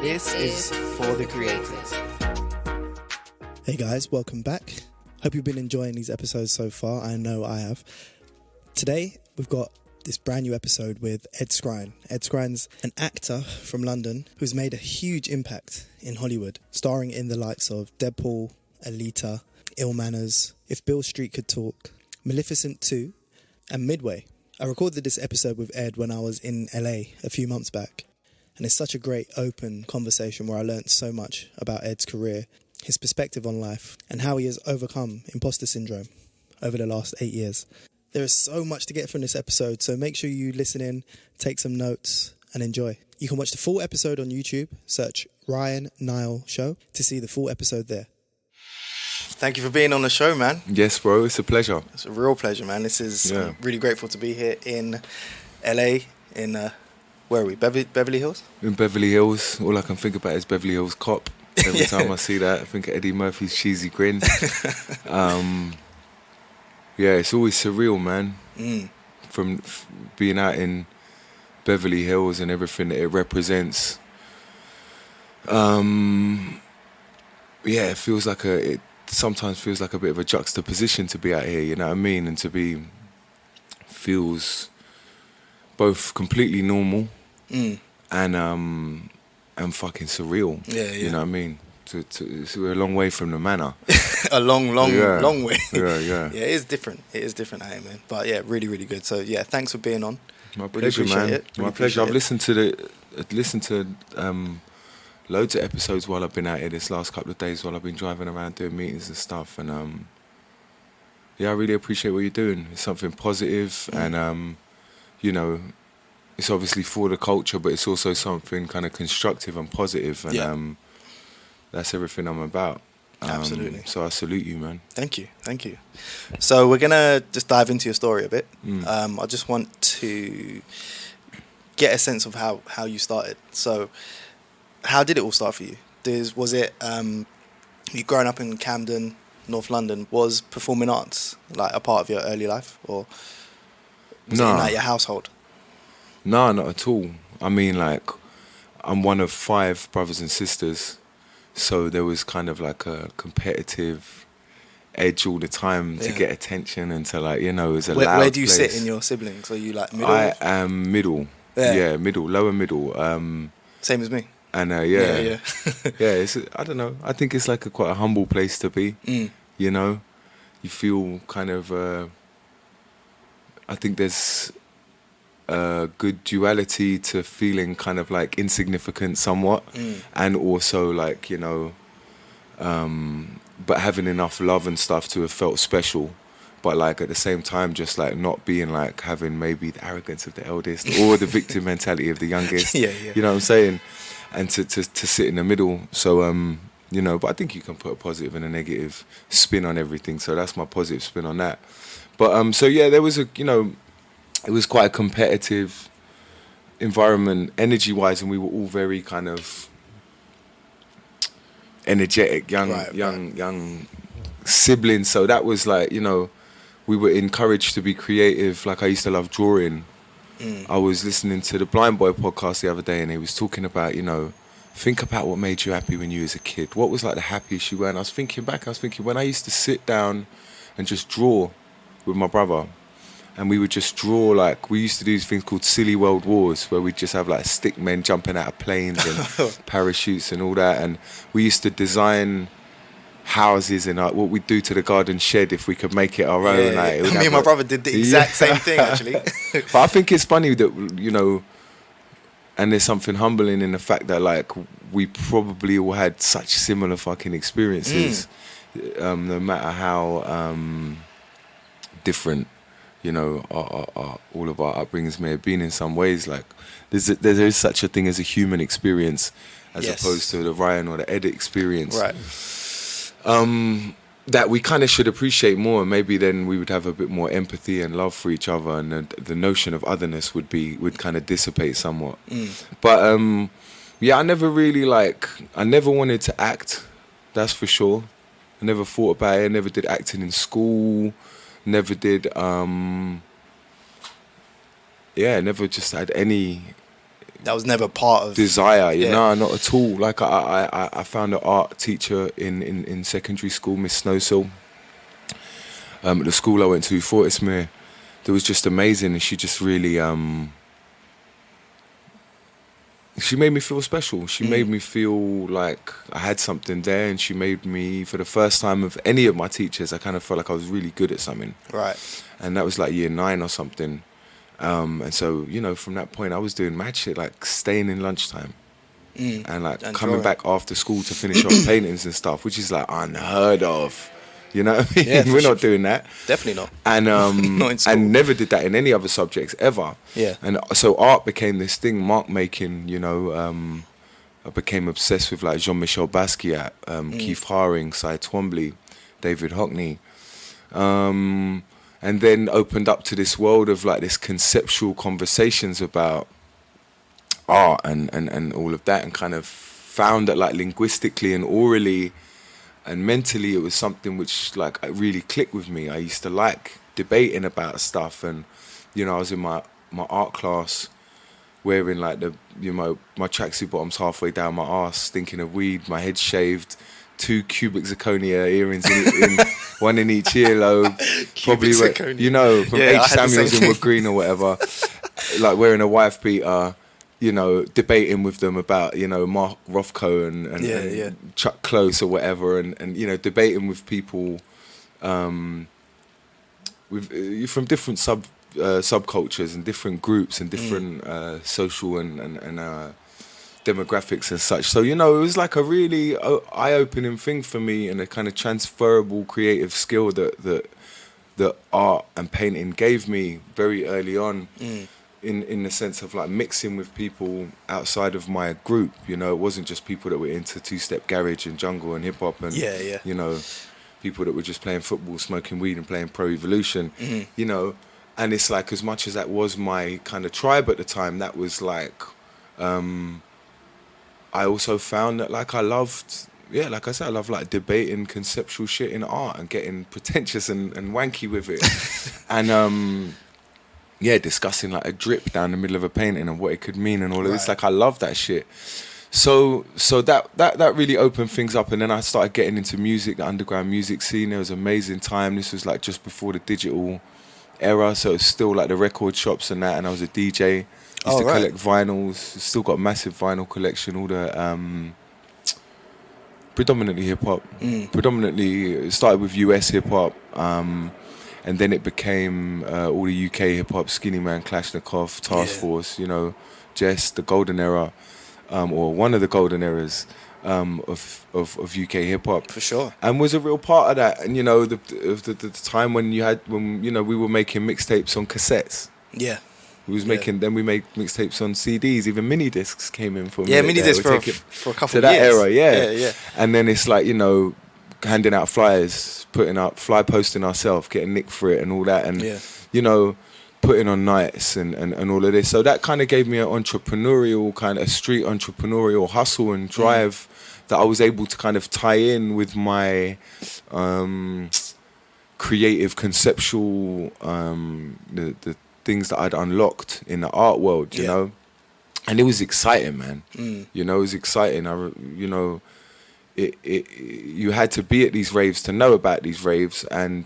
This is for the creators. Hey guys, welcome back. Hope you've been enjoying these episodes so far. I know I have. Today, we've got this brand new episode with Ed Skrein. Ed Skrein's an actor from London who's made a huge impact in Hollywood, starring in the likes of Deadpool, Alita, Manors, If Beale Street Could Talk, Maleficent 2, and Midway. I recorded this episode with Ed when I was in LA a few months back, and it's such a great open conversation where I learned so much about Ed's career, his perspective on life, and how he has overcome imposter syndrome over the last 8 years. There is so much to get from this episode, so make sure you listen in, take some notes, and enjoy. You can watch the full episode on YouTube, search Ryan Nile Show to see the full episode there. Thank you for being on the show, man. Yes, bro, it's a pleasure. It's a real pleasure, man. I'm really grateful to be here in LA, in, where are we, Beverly Hills? In Beverly Hills, all I can think about is Beverly Hills Cop. Every time I see that, I think of Eddie Murphy's cheesy grin. Yeah, it's always surreal, man. From being out in Beverly Hills and everything that it represents. It feels like it sometimes feels like a bit of a juxtaposition to be out here, you know what I mean? And feels both completely normal and fucking surreal. Yeah. You know what I mean? We're a long way from the manor. A long way. Yeah. Yeah, it is different. It is different out here, man. But yeah, really, really good. So yeah, thanks for being on. My pleasure, man. My pleasure. I've listened to loads of episodes while I've been out here this last couple of days while I've been driving around doing meetings and stuff. And I really appreciate what you're doing. It's something positive and it's obviously for the culture, but it's also something kind of constructive and positive. And that's everything I'm about. Absolutely. So I salute you, man. Thank you. So we're going to just dive into your story a bit. I just want to get a sense of how you started. So how did it all start for you? Was it, you growing up in Camden, North London, was performing arts like a part of your early life? Or was it in like your household? No, not at all. I mean, like, I'm one of 5 brothers and sisters. So there was kind of like a competitive edge all the time to get attention and to like, it was a loud place. Where do you sit in your siblings? Are you like middle? I am middle. Yeah, middle, lower middle. Same as me. And yeah. It's, I don't know. I think it's like quite a humble place to be. You know, you feel kind of. I think there's a good duality to feeling kind of like insignificant somewhat, and also like but having enough love and stuff to have felt special. But like at the same time, just like not being like having maybe the arrogance of the eldest or the victim mentality of the youngest. Yeah. You know what I'm saying? And to sit in the middle. So, but I think you can put a positive and a negative spin on everything. So that's my positive spin on that. But, there was it was quite a competitive environment energy-wise, and we were all very kind of energetic, young siblings. So that was like, we were encouraged to be creative. Like I used to love drawing. I was listening to the Blind Boy podcast the other day, and he was talking about, think about what made you happy when you was a kid. What was like the happiest you were? And I was thinking when I used to sit down and just draw with my brother, and we would just draw, like, we used to do these things called Silly World Wars, where we'd just have like stick men jumping out of planes and parachutes and all that. And we used to design houses and like what we'd do to the garden shed if we could make it our own. Like, me and my brother did the exact same thing, actually. But I think it's funny that, and there's something humbling in the fact that like we probably all had such similar fucking experiences, no matter how different, all of our upbringings may have been in some ways. Like there is such a thing as a human experience as opposed to the Ryan or the Ed experience. Right. That we kind of should appreciate more, and maybe then we would have a bit more empathy and love for each other, and the notion of otherness would kind of dissipate somewhat. But I never really I never wanted to act, that's for sure. I never thought about it. I never did acting in school. Never did. Never just had any That was never part of desire, you know, not at all. Like I found an art teacher in secondary school, Miss Snowsill, at the school I went to, Fortismere. That was just amazing, and she just really she made me feel special. She made me feel like I had something there, and she made me, for the first time of any of my teachers, I kind of felt like I was really good at something. Right. And that was like year 9 or something. And so, you know, from that point, I was doing mad shit, like staying in lunchtime. And like and coming drawing. back after school to finish off paintings and stuff, which is like unheard of. You know what I mean? Yeah, for We're sure. not doing that. Definitely not. And Not in school. and never did that in any other subjects ever. Yeah. And so art became this thing, mark making, you know. I became obsessed with like Jean-Michel Basquiat, Keith Haring, Cy Twombly, David Hockney. And then opened up to this world of like this conceptual conversations about art and all of that, and kind of found that like linguistically and orally and mentally it was something which like really clicked with me. I used to like debating about stuff, and you know, I was in my art class wearing like my tracksuit bottoms halfway down my arse, thinking of weed, my head shaved, 2 cubic zirconia earrings in one in each earlobe, probably you know, from H. Samuels in Wood Green or whatever, like wearing a wife beater, you know, debating with them about, you know, Mark Rothko and Chuck Close or whatever, and you know, debating with people with from different subcultures and different groups and different social and demographics and such. So, you know, it was like a really eye-opening thing for me, and a kind of transferable creative skill that art and painting gave me very early on. In the sense of like mixing with people outside of my group, you know, it wasn't just people that were into two-step garage and jungle and hip-hop and, you know, people that were just playing football, smoking weed and playing Pro Evolution, you know. And it's like, as much as that was my kind of tribe at the time, that was like, I also found that like I loved, like I said, I love like debating conceptual shit in art and getting pretentious and wanky with it. And, discussing like a drip down the middle of a painting and what it could mean and all of this. Like, I love that shit. So that really opened things up. And then I started getting into music, the underground music scene. It was an amazing time. This was like just before the digital era, so it's still like the record shops and that. And I was a DJ. Used to collect vinyls. Still got a massive vinyl collection. All the predominantly hip hop. Predominantly it started with US hip hop. And then it became all the UK hip-hop, Skinny Man, Kalashnikov, Task Force, you know, Jess, the golden era, or one of the golden eras of UK hip-hop. For sure. And was a real part of that. And, you know, the time when you know, we were making mixtapes on cassettes. Yeah. Then we made mixtapes on CDs, even mini discs came in for a minute. Yeah, mini discs for a couple of years. To that era, yeah. And then it's like, you know, handing out flyers, posting ourselves, getting nicked for it and all that, and you know, putting on nights and all of this. So that kind of gave me an entrepreneurial kind of street entrepreneurial hustle and drive that I was able to kind of tie in with my creative conceptual the things that I'd unlocked in the art world, you know. And it was exciting, man. You know, it was exciting. You had to be at these raves to know about these raves, and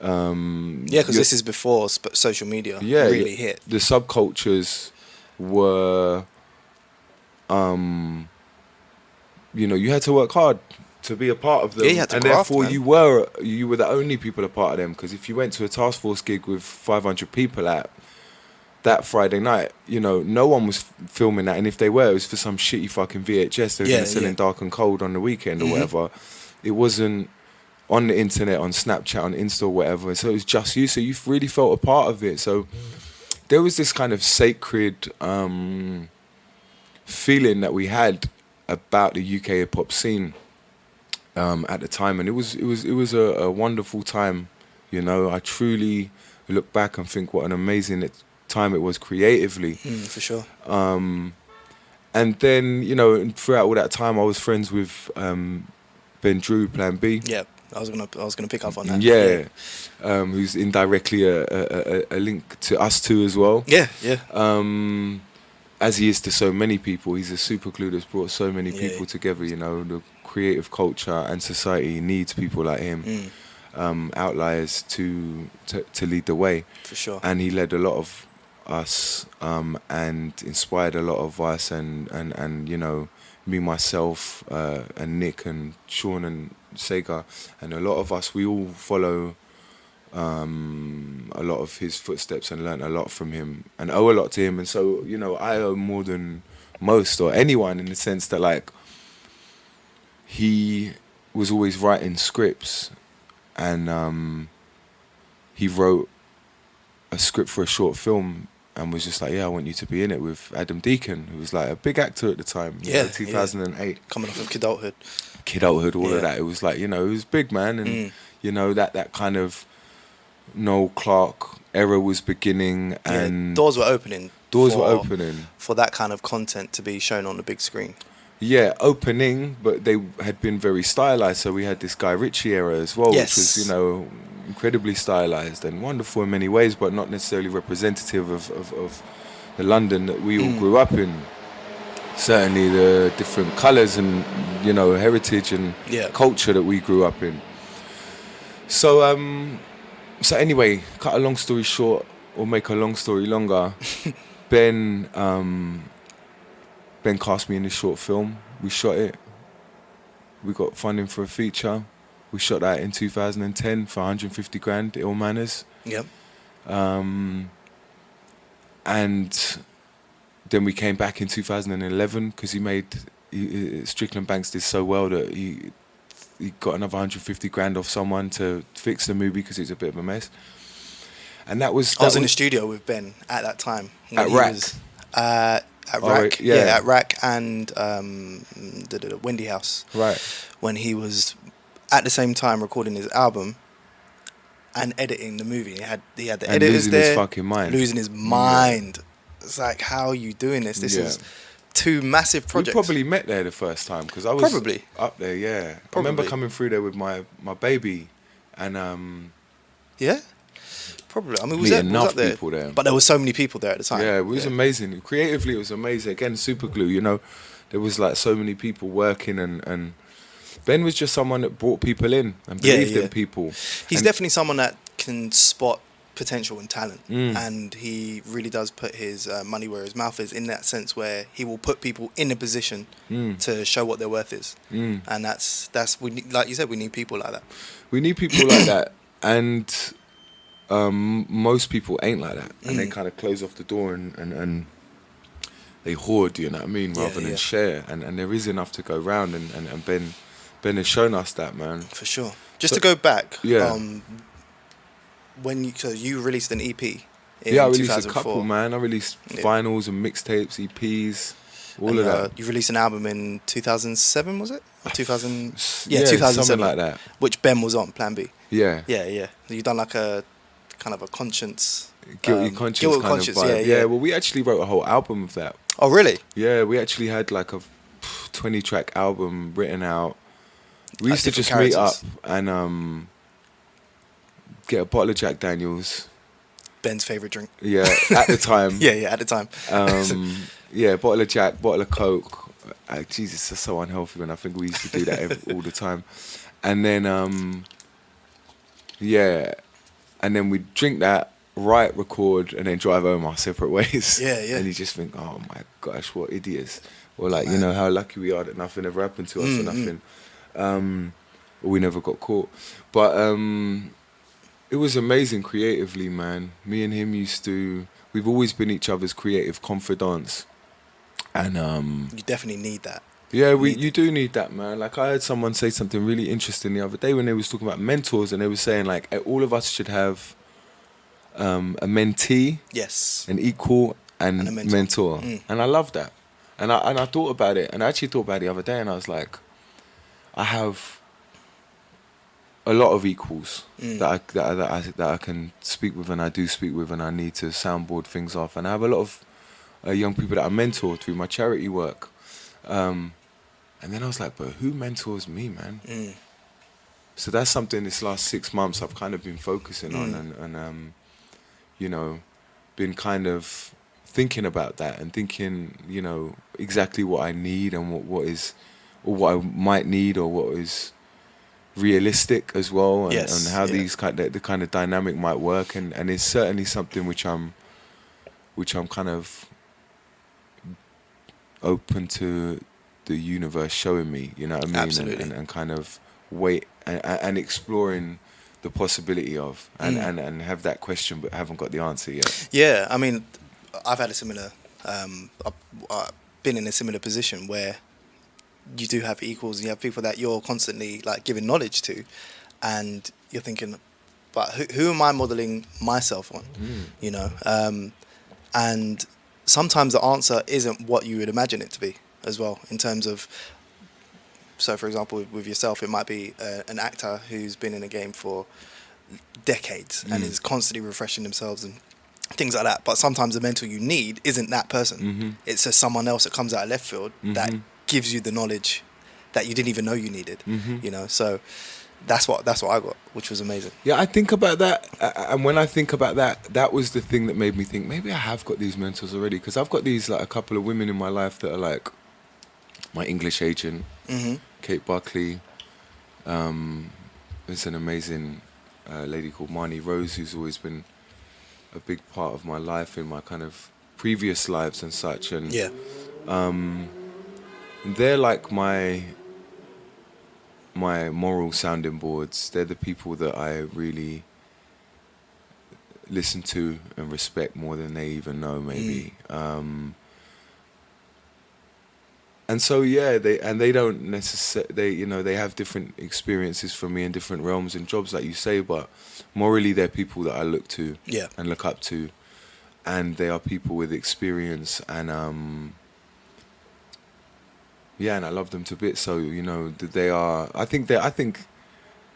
because this is before social media really hit. The subcultures were, you know, you had to work hard to be a part of them, you had to and craft, therefore man. you were the only people a part of them. Because if you went to a Task Force gig with 500 people at that Friday night, you know, no one was filming that, and if they were, it was for some shitty fucking VHS they were selling Dark and Cold on the weekend or whatever. It wasn't on the internet, on Snapchat, on Insta or whatever, so it was just you, so you really felt a part of it. So there was this kind of sacred feeling that we had about the UK hip hop scene at the time, and it was a wonderful time. You know, I truly look back and think what an amazing time it was creatively. For sure. And then, you know, throughout all that time I was friends with Ben Drew, Plan B. Yeah, I was gonna pick up on that. Who's indirectly a link to us two as well. as he is to so many people, he's a super glue that's brought so many Yeah. people together. You know, the creative culture and society needs people like him, outliers to lead the way. For sure. And he led a lot of us, and inspired a lot of us, and you know, me, myself, and Nick and Sean and Sega, and a lot of us, we all follow a lot of his footsteps and learn a lot from him and owe a lot to him. And so, you know, I owe more than most or anyone, in the sense that, like, he was always writing scripts, and he wrote a script for a short film and was just like, yeah, I want you to be in it, with Adam Deacon, who was like a big actor at the time. You know, 2008. Coming off of Kidulthood, all of that. It was like, you know, it was big, man. And, you know, that kind of Noel Clarke era was beginning, and doors were opening. For that kind of content to be shown on the big screen. Yeah, opening, but they had been very stylized. So we had this Guy Ritchie era as well, Yes. which was, you know, incredibly stylized and wonderful in many ways, but not necessarily representative of the London that we all grew up in. Certainly the different colours and, you know, heritage and culture that we grew up in. So anyway, cut a long story short, or make a long story longer, Ben cast me in this short film. We shot it. We got funding for a feature. We shot that in 2010 for 150 grand, Ill Manors. Yep. And then we came back in 2011 because Strickland Banks did so well that he got another 150 grand off someone to fix the movie because it was a bit of a mess. And I was in the studio with Ben at that time. At RAC? At RAC, yeah. At RAC and the Wendy House. Right. When he was at the same time recording his album and editing the movie. He had the and editors losing there. his fucking mind. Losing his mind. It's like, how are you doing this? This is two massive projects. We probably met there the first time because I was up there, yeah. I remember coming through there with my baby and... Yeah? Probably. I mean, was enough people there. But there were so many people there at the time. Yeah, it was amazing. Creatively, it was amazing. Again, super glue, you know. There was like so many people working and Ben was just someone that brought people in and believed in people. He's definitely someone that can spot potential and talent, and he really does put his money where his mouth is, in that sense where he will put people in a position to show what their worth is, and that's we need, like you said, we need people like that. We need people like that, and most people ain't like that, and they kind of close off the door and they hoard, you know what I mean, rather than share, and there is enough to go round, and Ben has shown us that, man. For sure. Just to go back, yeah. When you released an EP in I released 2004. a couple, man. I released vinyls and mixtapes, EPs, all of that. You released an album in 2007, was it? Or 2000? Yeah, 2007. something like that. Which Ben was on, Plan B. Yeah. Yeah. You done like a kind of a conscience... Guilty conscience kind of vibe. Yeah, well, we actually wrote a whole album of that. Oh, really? Yeah, we actually had like a 20-track album written out. We used to just meet up and get a bottle of Jack Daniels. Ben's favourite drink. Yeah, at the time. yeah, at the time. Bottle of Jack, bottle of Coke. Jesus, that's so unhealthy, and I think we used to do that all the time. And then, and then we'd drink that, write, record, and then drive home our separate ways. Yeah. And you just think, oh my gosh, what idiots. Or like, you know, how lucky we are that nothing ever happened to us or nothing. We never got caught. But it was amazing creatively, man. Me and him we've always been each other's creative confidants. And you definitely need that. Yeah, you do need that, man. Like, I heard someone say something really interesting the other day when they was talking about mentors, and they were saying, like, all of us should have a mentee, an equal, and a mentor. And I love that. And I thought about it, and I actually thought about it the other day, and I was like, I have a lot of equals that I can speak with, and I do speak with, and I need to soundboard things off. And I have a lot of young people that I mentor through my charity work. And then I was like, but who mentors me, man? So that's something this last 6 months I've kind of been focusing on, and you know, been kind of thinking about that and thinking, you know, exactly what I need and what is, or what I might need, or what is realistic as well, and how these the kind of dynamic might work, and it's certainly something which I'm kind of open to the universe showing me, you know what I mean? Absolutely. And kind of wait and exploring the possibility of, and have that question but haven't got the answer yet. Yeah, I mean, I've had a similar, I've been in a similar position where you do have equals, and you have people that you're constantly like giving knowledge to, and you're thinking, but who am I modeling myself on? You know, and sometimes the answer isn't what you would imagine it to be as well, in terms of, so for example with yourself, it might be an actor who's been in a game for decades and is constantly refreshing themselves and things like that, but sometimes the mentor you need isn't that person. It's just someone else that comes out of left field that gives you the knowledge that you didn't even know you needed. You know, so that's what I got, which was amazing. Yeah, I think about that, and when I think about that, that was the thing that made me think maybe I have got these mentors already, because I've got these, like, a couple of women in my life that are like my English agent, Kate Buckley. There's an amazing lady called Marnie Rose, who's always been a big part of my life in my kind of previous lives and such, and they're like my moral sounding boards. They're the people that I really listen to and respect more than they even know, maybe. And so they don't necessarily, you know, they have different experiences from me in different realms and jobs, like you say, but morally they're people that I look to and look up to, and they are people with experience, and and I love them to bits. So, you know, they are. I think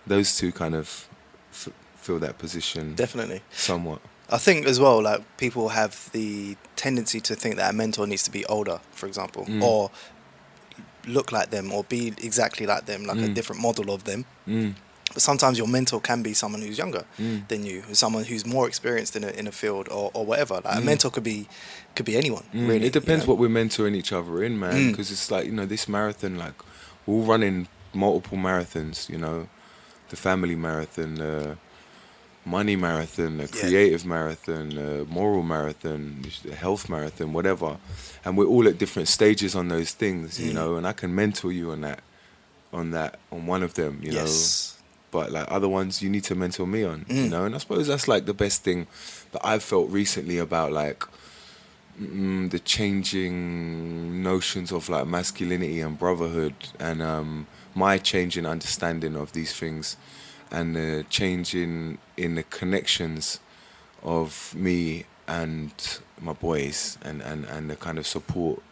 those two kind of fill that position. Definitely. Somewhat. I think as well, like, people have the tendency to think that a mentor needs to be older, for example, or look like them, or be exactly like them, like a different model of them. But sometimes your mentor can be someone who's younger than you, someone who's more experienced in a field, or whatever. Like, a mentor could be anyone, really. It depends, you know? what we're mentoring each other in, man. Because it's like, you know, this marathon, like, we're all running multiple marathons, you know, the family marathon, the money marathon, the creative marathon, the moral marathon, the health marathon, whatever. And we're all at different stages on those things, you know, and I can mentor you on one of them, you know. But like other ones, you need to mentor me on, you know. And I suppose that's like the best thing that I've felt recently about, like, the changing notions of like masculinity and brotherhood, and my changing understanding of these things, and the changing in the connections of me and my boys, and the kind of support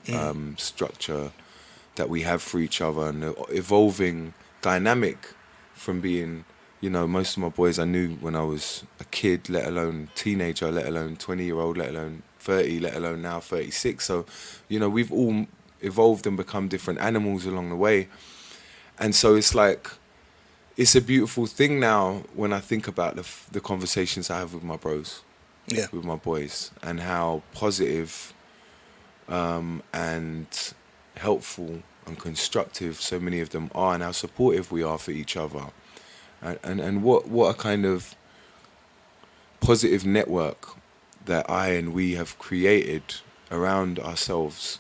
structure that we have for each other, and the evolving dynamic from being, you know, most of my boys I knew when I was a kid, let alone teenager, let alone 20-year-old, let alone 30, let alone now 36. So, you know, we've all evolved and become different animals along the way. And so it's like, it's a beautiful thing now when I think about the conversations I have with my bros, with my boys, and how positive and helpful and constructive so many of them are, and how supportive we are for each other, and what a kind of positive network that I and we have created around ourselves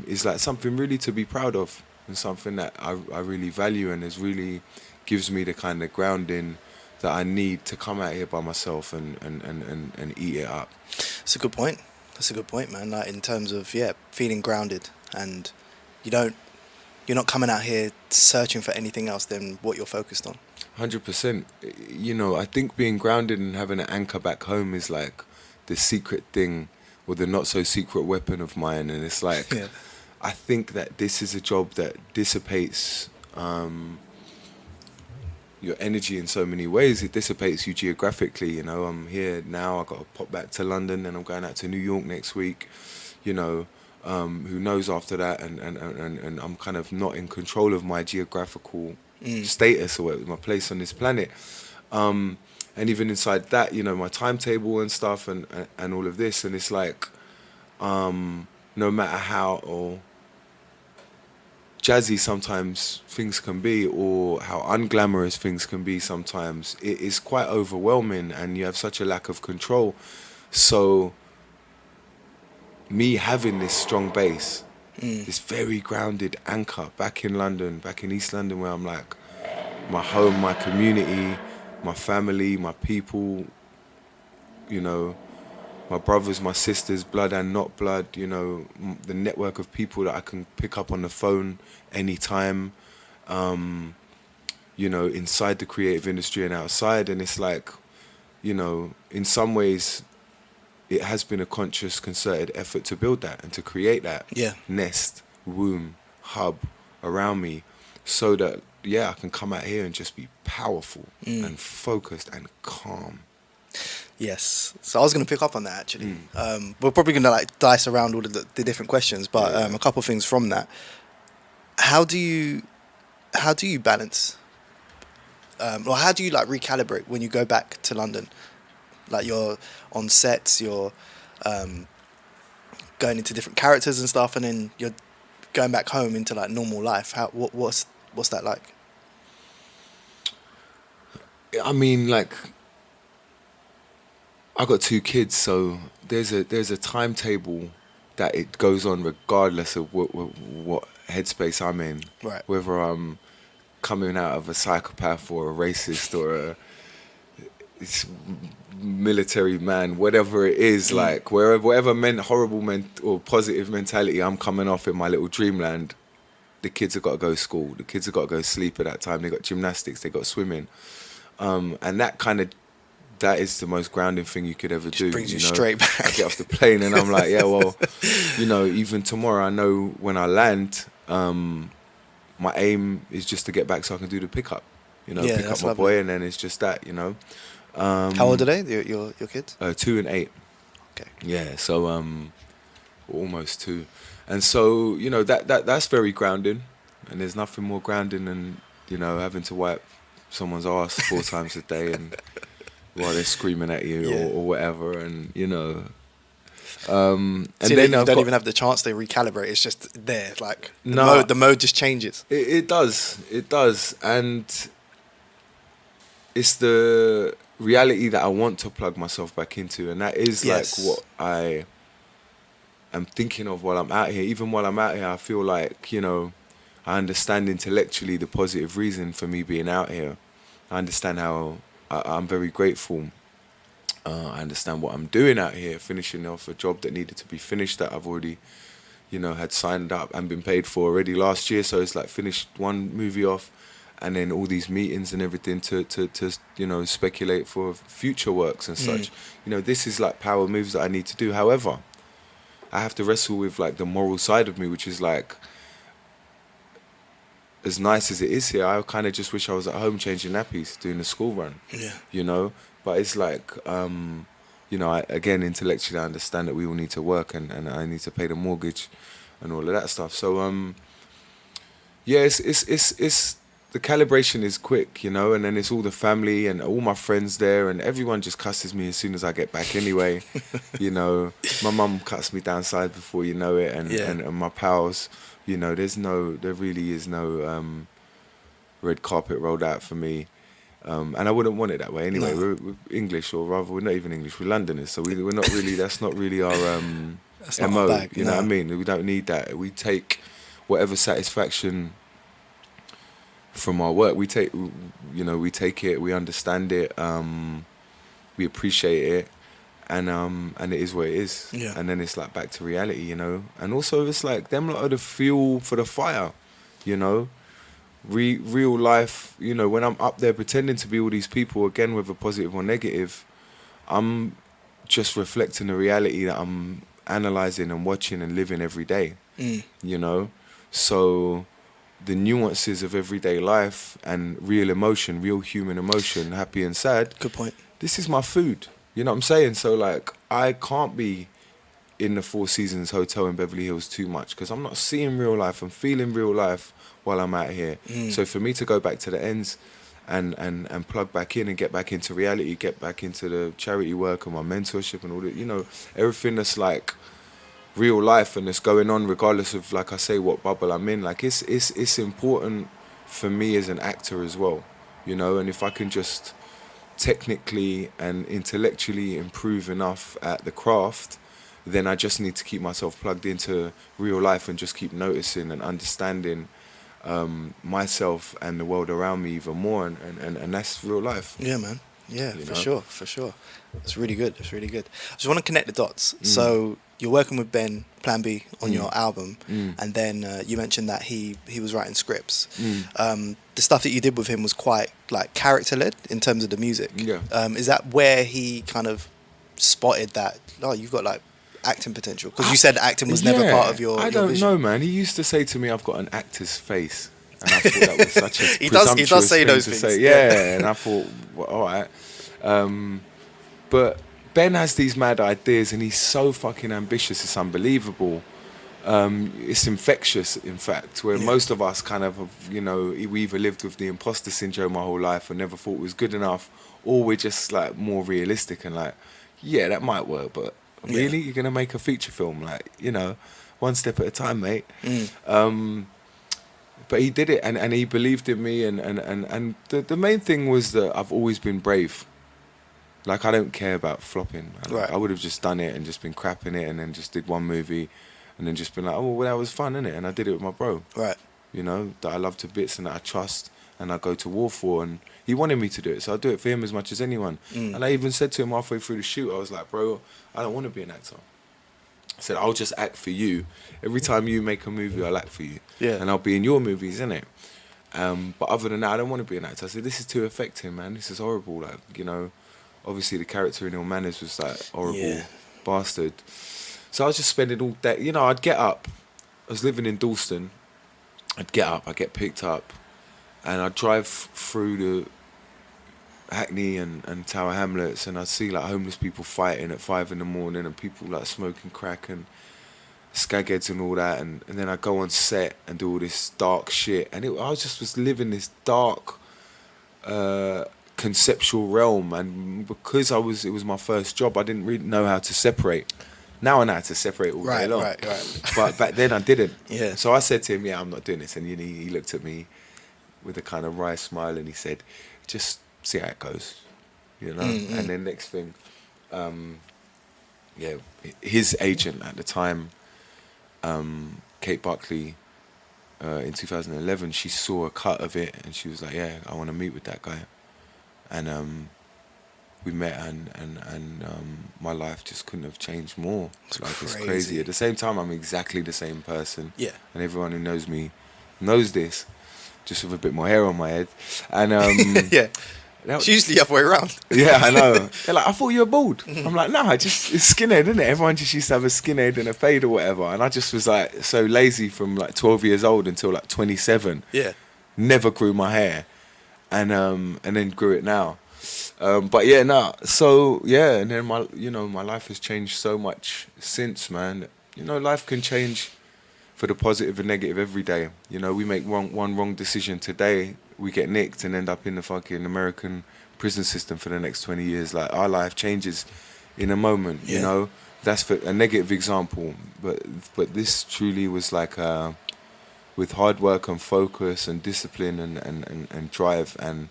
is like something really to be proud of, and something that I really value, and is really gives me the kind of grounding that I need to come out here by myself and eat it up. That's a good point. That's a good point, man. Like, in terms of feeling grounded, and you're not coming out here searching for anything else than what you're focused on. 100%. You know, I think being grounded and having an anchor back home is like the secret thing, or the not so secret weapon of mine. And it's like, I think that this is a job that dissipates your energy in so many ways. It dissipates you geographically. You know, I'm here now, I got to pop back to London, and I'm going out to New York next week. You know, who knows after that, and I'm kind of not in control of my geographical status, or my place on this planet. And even inside that, you know, my timetable and stuff, and all of this, and it's like, no matter how jazzy sometimes things can be, or how unglamorous things can be sometimes, it is quite overwhelming, and you have such a lack of control. So me having this strong base, this very grounded anchor back in London, back in East London, where I'm like, my home, my community, my family, my people, you know, my brothers, my sisters, blood and not blood, you know, the network of people that I can pick up on the phone anytime, you know, inside the creative industry and outside. And it's like, you know, in some ways, it has been a conscious, concerted effort to build that and to create that nest, womb, hub around me, so that, yeah, I can come out here and just be powerful and focused and calm. Yes. So I was going to pick up on that, actually. We're probably going to like dice around all of the different questions, but a couple of things from that. How do you balance, or how do you like recalibrate when you go back to London? Like you're on sets, you're going into different characters and stuff, and then you're going back home into like normal life. What's that like? I mean, like, I got 2 kids, so there's a timetable that it goes on regardless of what headspace I'm in. Right. Whether I'm coming out of a psychopath or a racist or a military man, whatever it is, like whatever horrible or positive mentality I'm coming off in my little dreamland, the kids have got to go to school. The kids have got to go to sleep at that time. They got gymnastics. They got swimming, and that is the most grounding thing you could ever do. Brings you know? straight back. I get off the plane and I'm like, yeah, well, you know, even tomorrow I know when I land, my aim is just to get back so I can do the pickup. You know, pick up my lovely. boy, and then it's just that, you know. How old are they? Your kids? 2 and 8. Okay. Yeah, so almost 2, and so, you know, that's very grounding, and there's nothing more grounding than, you know, having to wipe someone's ass 4 times a day and while they're screaming at you or whatever, and you know. And see, then you don't even have the chance to recalibrate. It's just there, like the mode just changes. It does, and it's the reality that I want to plug myself back into, and that is like what I am thinking of while I'm out here. Even while I'm out here, I feel like, you know, I understand intellectually the positive reason for me being out here. I understand how I'm very grateful. I understand what I'm doing out here, finishing off a job that needed to be finished, that I've already, you know, had signed up and been paid for already last year. So it's like finished one movie off, and then all these meetings and everything to you know, speculate for future works and such. You know, this is like power moves that I need to do. However, I have to wrestle with like the moral side of me, which is like, as nice as it is here, I kind of just wish I was at home changing nappies, doing the school run. Yeah. You know, but it's like, you know, again, intellectually, I understand that we all need to work, and I need to pay the mortgage and all of that stuff. So, yeah, it's the calibration is quick, you know, and then it's all the family and all my friends there, and everyone just cusses me as soon as I get back anyway. You know, my mum cuts me downside before you know it, and my pals. You know, there really is no red carpet rolled out for me, and I wouldn't want it that way anyway. No. We're English, or rather, we're not even English. We're Londoners, so we're not really. That's not really our MO. Bag, you know what I mean? We don't need that. We take whatever satisfaction from our work. We take it. We understand it. We appreciate it. And it is what it is. Yeah. And then it's like back to reality, you know. And also it's like them lot are the fuel for the fire, you know. Real life, you know, when I'm up there pretending to be all these people, again, whether positive or negative, I'm just reflecting the reality that I'm analysing and watching and living every day, you know. So the nuances of everyday life and real emotion, real human emotion, happy and sad. Good point. This is my food. You know what I'm saying? So, like, I can't be in the Four Seasons Hotel in Beverly Hills too much because I'm not seeing real life and feeling real life while I'm out here. So for me to go back to the ends and plug back in and get back into reality, get back into the charity work and my mentorship and all that, you know, everything that's like real life and that's going on, regardless of, like I say, what bubble I'm in. Like it's important for me as an actor as well, you know. And if I can just technically and intellectually improve enough at the craft, then I just need to keep myself plugged into real life and just keep noticing and understanding myself and the world around me even more, and that's real life. Yeah, man. Yeah, You for know? sure. It's really good. It's really good. I just want to connect the dots. So you're working with Ben Plan B on your album, and then you mentioned that he was writing scripts. The stuff that you did with him was quite like character led in terms of the music. Yeah. Is that where he kind of spotted that? Oh, you've got like acting potential, because you said acting was never part of your. I your don't vision. know, man. He used to say to me, "I've got an actor's face," and I thought that was such a He does say thing those to things. say. Yeah, and I thought, well, all right. But Ben has these mad ideas, and he's so fucking ambitious. It's unbelievable. It's infectious, in fact. Where most of us kind of, you know, we either lived with the imposter syndrome our whole life and never thought it was good enough, or we're just like more realistic and like, yeah, that might work, but really, you're gonna make a feature film? Like, you know, one step at a time, mate. But he did it, and he believed in me, and the main thing was that I've always been brave. Like, I don't care about flopping. I would have just done it and just been crap in it, and then just did one movie, and then just been like, oh, well, that was fun, innit? And I did it with my bro. Right. You know, that I love to bits and that I trust and I go to war for. And he wanted me to do it, so I'll do it for him as much as anyone. And I even said to him halfway through the shoot, I was like, bro, I don't want to be an actor. I said, I'll just act for you. Every time you make a movie, I'll act for you. Yeah. And I'll be in your movies, innit? But other than that, I don't want to be an actor. I said, this is too affecting, man. This is horrible. Like, you know, obviously the character in Manors was like horrible bastard. So I was just spending all day, you know, I'd get up. I was living in Dalston. I'd get up, I'd get picked up, and I'd drive through the Hackney and Tower Hamlets, and I'd see like homeless people fighting at 5 a.m, and people like smoking crack and skagheads and all that, and then I'd go on set and do all this dark shit, and I was living this dark conceptual realm, and because it was my first job, I didn't really know how to separate. Now I know how to separate all day long. Right. But back then I didn't. Yeah. So I said to him, I'm not doing this. And he looked at me with a kind of wry smile and he said, just see how it goes. You know? Mm-hmm. And then next thing, his agent at the time, Kate Buckley, in 2011, she saw a cut of it and she was like, yeah, I want to meet with that guy. And we met and my life just couldn't have changed more. It's crazy. At the same time, I'm exactly the same person. Yeah. And everyone who knows me knows this, just with a bit more hair on my head. And yeah. It's usually the other way around. Yeah, I know. They're like, I thought you were bald. I'm like, no, it's skinhead, isn't it? Everyone just used to have a skinhead and a fade or whatever. And I just was like so lazy from like 12 years old until like 27. Yeah. Never grew my hair. And then grew it now. But yeah, so yeah, and then my life has changed so much since, man. You know, life can change for the positive and negative every day. You know, we make one wrong decision today, we get nicked and end up in the fucking American prison system for the next 20 years. Like, our life changes in a moment, you know. That's for a negative example, but this truly was like with hard work and focus and discipline and drive and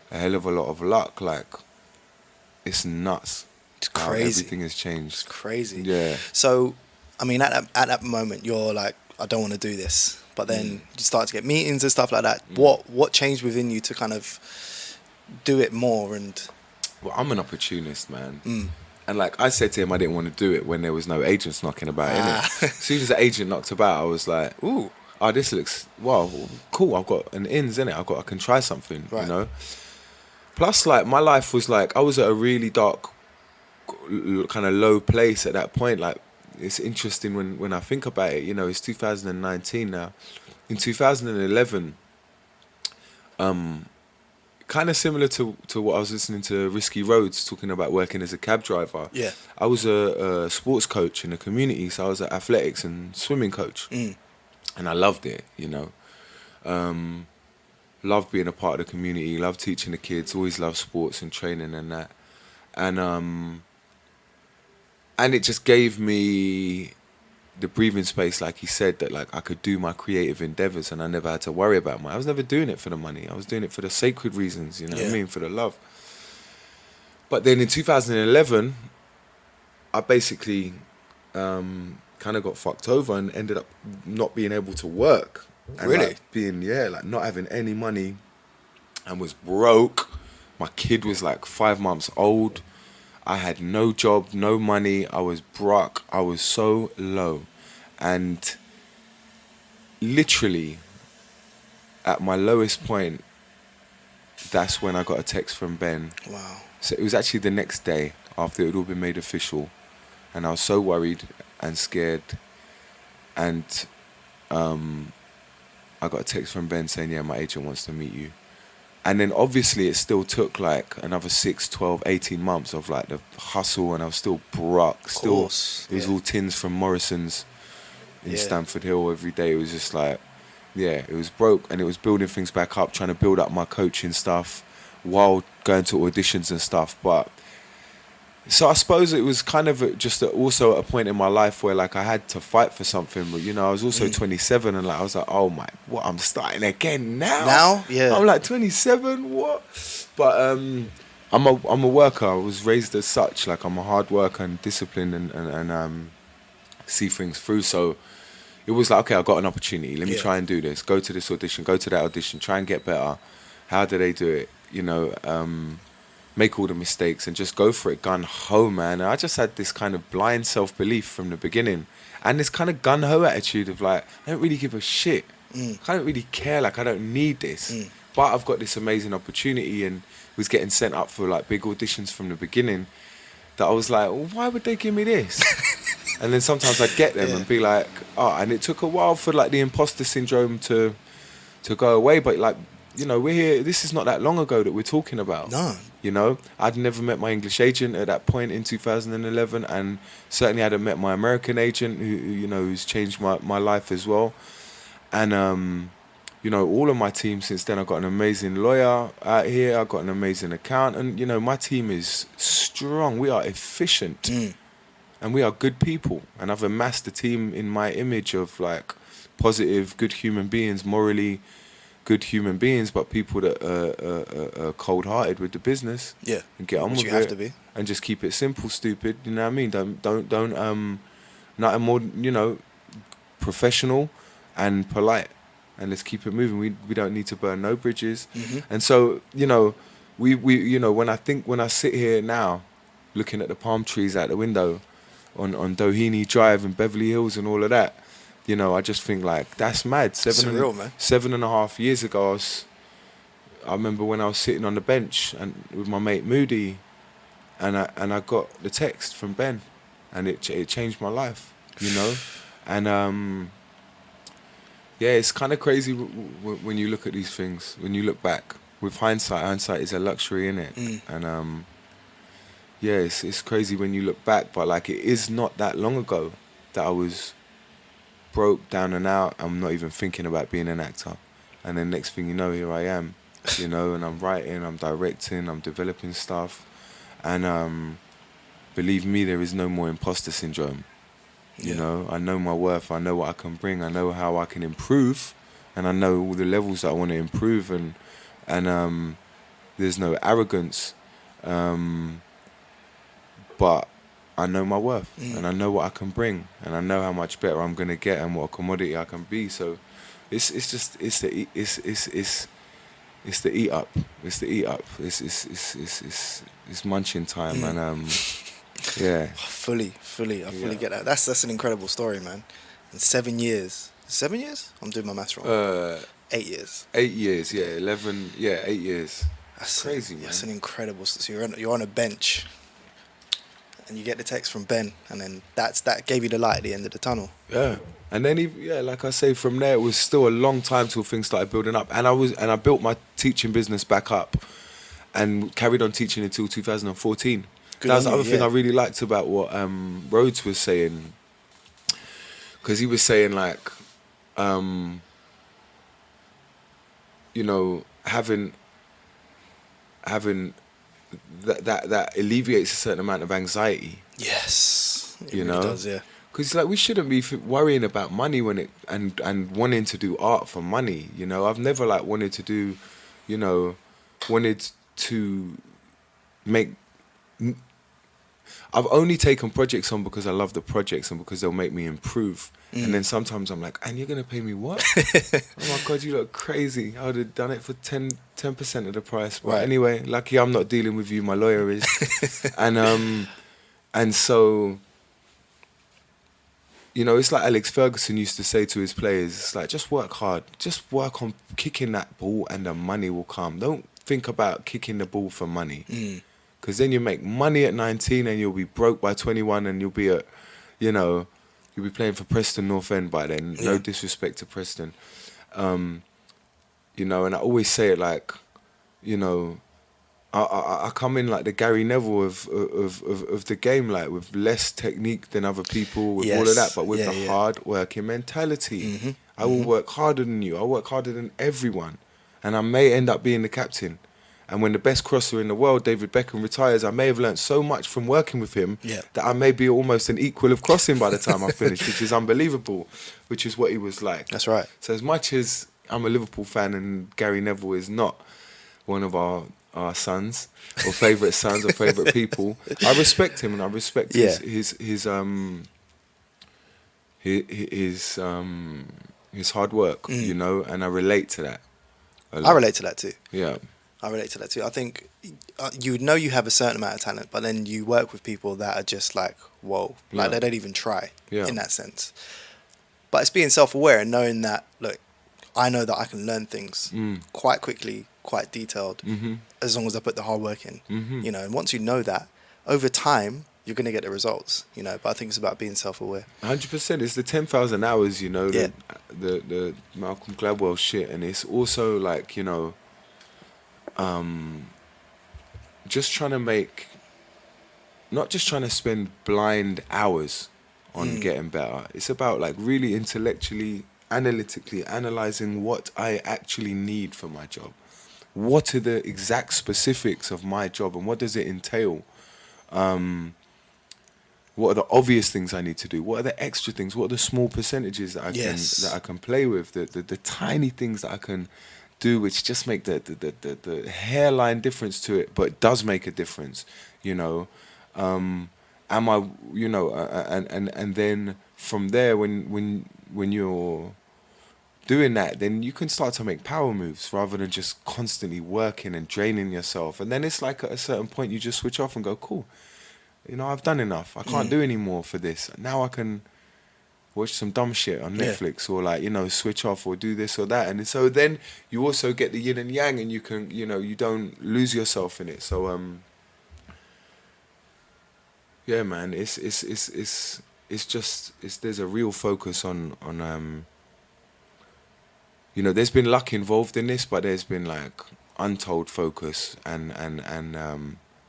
a hell of a lot of luck. Like, it's nuts. It's crazy. Everything has changed. It's crazy. Yeah. So, I mean, at that moment, you're like, I don't want to do this. But then you start to get meetings and stuff like that. What changed within you to kind of do it more? And well, I'm an opportunist, man. And like I said to him, I didn't want to do it when there was no agents knocking about, innit? As soon as the agent knocked about, I was like, ooh, oh, this looks, wow, cool. I've got an ins, innit? I can try something, you know? Plus, like, my life was like, I was at a really dark, kind of low place at that point. Like, it's interesting when I think about it, you know, it's 2019 now. In 2011, kind of similar to what I was listening to Risky Roads talking about working as a cab driver. Yeah. I was a sports coach in the community, so I was an athletics and swimming coach. And I loved it, you know. Loved being a part of the community, loved teaching the kids, always loved sports and training and that. And it just gave me the breathing space, like he said, that like I could do my creative endeavors and I never had to worry about money. I was never doing it for the money. I was doing it for the sacred reasons, you know what I mean, for the love. But then in 2011, I basically kind of got fucked over and ended up not being able to work. And Really? like being, like not having any money and was broke. My kid was like 5 months old. I had no job, no money. I was broke. I was so low. And literally at my lowest point, that's when I got a text from Ben. Wow. So it was actually the next day after it had all been made official. And I was so worried and scared. And I got a text from Ben saying, yeah, my agent wants to meet you. And then obviously it still took like another 6, 12, 18 months of like the hustle, and I was still broke. Still, it was all tins from Morrison's in Stamford Hill every day. It was just like, it was broke, and it was building things back up, trying to build up my coaching stuff while going to auditions and stuff. But so I suppose it was kind of just also at a point in my life where like I had to fight for something. But you know, I was also 27, and like I was like, oh my, what? I'm starting again now. Now, yeah. I'm like 27. What? But I'm a worker. I was raised as such. Like I'm a hard worker and disciplined and see things through. So it was like, okay, I got an opportunity. Let me try and do this. Go to this audition. Go to that audition. Try and get better. How do they do it? You know. Make all the mistakes and just go for it, gun-ho, man. And I just had this kind of blind self-belief from the beginning, and this kind of gun-ho attitude of like, I don't really give a shit. I don't really care, like I don't need this. But I've got this amazing opportunity, and was getting sent up for like big auditions from the beginning, that I was like, well, why would they give me this? And then sometimes I'd get them and be like, oh, and it took a while for like the imposter syndrome to go away, but like, you know, we're here, this is not that long ago that we're talking about. No. You know, I'd never met my English agent at that point in 2011, and certainly hadn't met my American agent, who you know, who's changed my life as well. And, you know, all of my team since then, I've got an amazing lawyer out here, I've got an amazing accountant. You know, my team is strong, we are efficient, and we are good people. And I've amassed a team in my image of like positive, good human beings, morally good human beings, but people that are cold-hearted with the business. Yeah, and get on which with you it. have to be. And just keep it simple, stupid. You know what I mean? Don't nothing more. You know, professional and polite, and let's keep it moving. We don't need to burn no bridges. And so you know, we you know, when I sit here now, looking at the palm trees out the window, on Doheny Drive in Beverly Hills and all of that. You know, I just think like, that's mad. Surreal, man. 7.5 years ago, I remember when I was sitting on the bench and with my mate Moody, and I got the text from Ben, and it changed my life, you know. And it's kind of crazy when you look at these things, when you look back. With hindsight is a luxury, innit? And it's crazy when you look back, but like it is not that long ago that I was broke, down and out. I'm not even thinking about being an actor, and then next thing you know, here I am, you know, and I'm writing, I'm directing, I'm developing stuff, and believe me, there is no more imposter syndrome. You know, I know my worth, I know what I can bring, I know how I can improve, and I know all the levels that I want to improve, and there's no arrogance, but I know my worth, and I know what I can bring, and I know how much better I'm gonna get, and what a commodity I can be. So, it's the eat up, it's munching time, and I fully get that. That's an incredible story, man. In 7 years, I'm doing my maths wrong. 8 years. 8 years, 11, 8 years. That's crazy, man. That's an incredible. So you're on a bench. And you get the text from Ben, and then that gave you the light at the end of the tunnel. Yeah, and then like I say, from there it was still a long time till things started building up, and I built my teaching business back up, and carried on teaching until 2014. That was the other thing I really liked about what Rhodes was saying, because he was saying like, you know, having that alleviates a certain amount of anxiety. Yes, it you really know, does, yeah. Because like we shouldn't be worrying about money when it and wanting to do art for money. You know, I've never like wanted to do, you know, wanted to make. I've only taken projects on because I love the projects and because they'll make me improve. And then sometimes I'm like, and you're gonna pay me what? Oh my God, you look crazy. I would have done it for 10% of the price. But anyway, lucky I'm not dealing with you. My lawyer is, and so. You know, it's like Alex Ferguson used to say to his players, it's like, just work hard. Just work on kicking that ball and the money will come. Don't think about kicking the ball for money. Because then you make money at 19 and you'll be broke by 21 and you'll be at, you know, you'll be playing for Preston North End by then. No disrespect to Preston. You know, and I always say it like, you know, I come in like the Gary Neville of the game, like with less technique than other people, with all of that, but with the hard working mentality. I will work harder than you. I work harder than everyone, and I may end up being the captain. And when the best crosser in the world, David Beckham, retires, I may have learnt so much from working with him that I may be almost an equal of crossing by the time I finish, which is unbelievable, which is what he was like. That's right. So as much as I'm a Liverpool fan and Gary Neville is not one of our sons or favourite sons or favourite people, I respect him and I respect his hard work, you know, and I relate to that. I relate to that too. Yeah. I relate to that too. I think you know you have a certain amount of talent, but then you work with people that are just like, whoa, like they don't even try in that sense. But it's being self-aware and knowing that, look, I know that I can learn things quite quickly, quite detailed, as long as I put the hard work in, you know, and once you know that, over time, you're going to get the results, you know, but I think it's about being self-aware. 100%. It's the 10,000 hours, you know, the Malcolm Gladwell shit. And it's also like, you know, just trying to make, not just trying to spend blind hours on getting better. It's about like really intellectually, analytically analysing what I actually need for my job. What are the exact specifics of my job and what does it entail? What are the obvious things I need to do? What are the extra things? What are the small percentages that I can play with? The tiny things that I can do, which just make the hairline difference to it, but it does make a difference. You know, am I? You know, and then from there, when you're doing that, then you can start to make power moves rather than just constantly working and draining yourself. And then it's like at a certain point you just switch off and go, cool. You know, I've done enough. I can't do any more for this. Now I can watch some dumb shit on Netflix or like, you know, switch off or do this or that. And so then you also get the yin and yang and you can, you know, you don't lose yourself in it. So, yeah, man, it's there's a real focus on you know, there's been luck involved in this, but there's been like untold focus and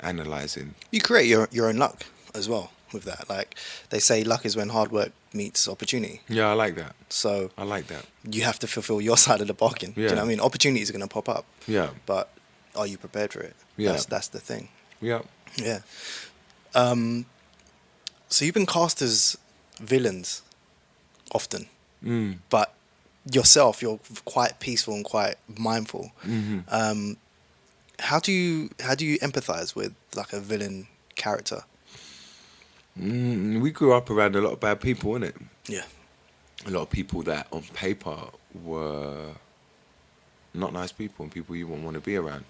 analysing. You create your own luck as well with that. Like they say, luck is when hard work meets opportunity. Yeah, I like that. So I like that. You have to fulfill your side of the bargain. Do you know what I mean? Opportunities are going to pop up. Yeah. But are you prepared for it? Yeah. That's the thing. Yeah. Yeah. So you've been cast as villains often, but yourself, you're quite peaceful and quite mindful. How do you empathize with like a villain character? We grew up around a lot of bad people, innit? Yeah. A lot of people that on paper were not nice people and people you wouldn't want to be around.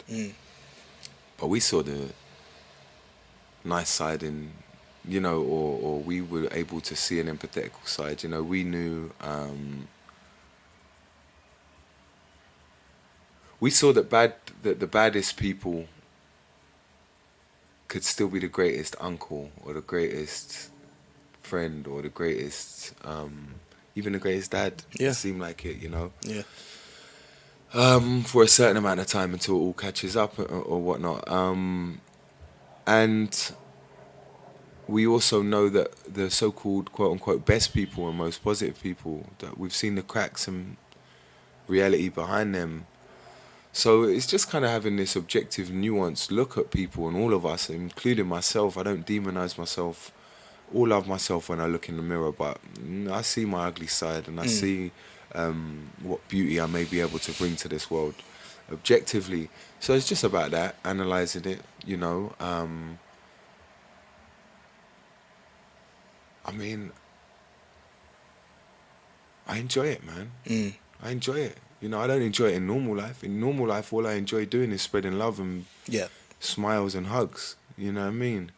But we saw the nice side in, you know, or we were able to see an empathetical side. You know, we knew, we saw that the baddest people could still be the greatest uncle or the greatest friend or the greatest, even the greatest dad. Yeah. It seemed like it, you know. Yeah. For a certain amount of time until it all catches up or whatnot. And we also know that the so-called quote-unquote best people and most positive people, that we've seen the cracks and reality behind them. So it's just kind of having this objective, nuanced look at people and all of us, including myself. I don't demonize myself all love myself when I look in the mirror, but I see my ugly side, and I see what beauty I may be able to bring to this world objectively. So it's just about that, analysing it, you know. I mean, I enjoy it, man. I enjoy it. You know, I don't enjoy it in normal life. In normal life, all I enjoy doing is spreading love and smiles and hugs. You know what I mean?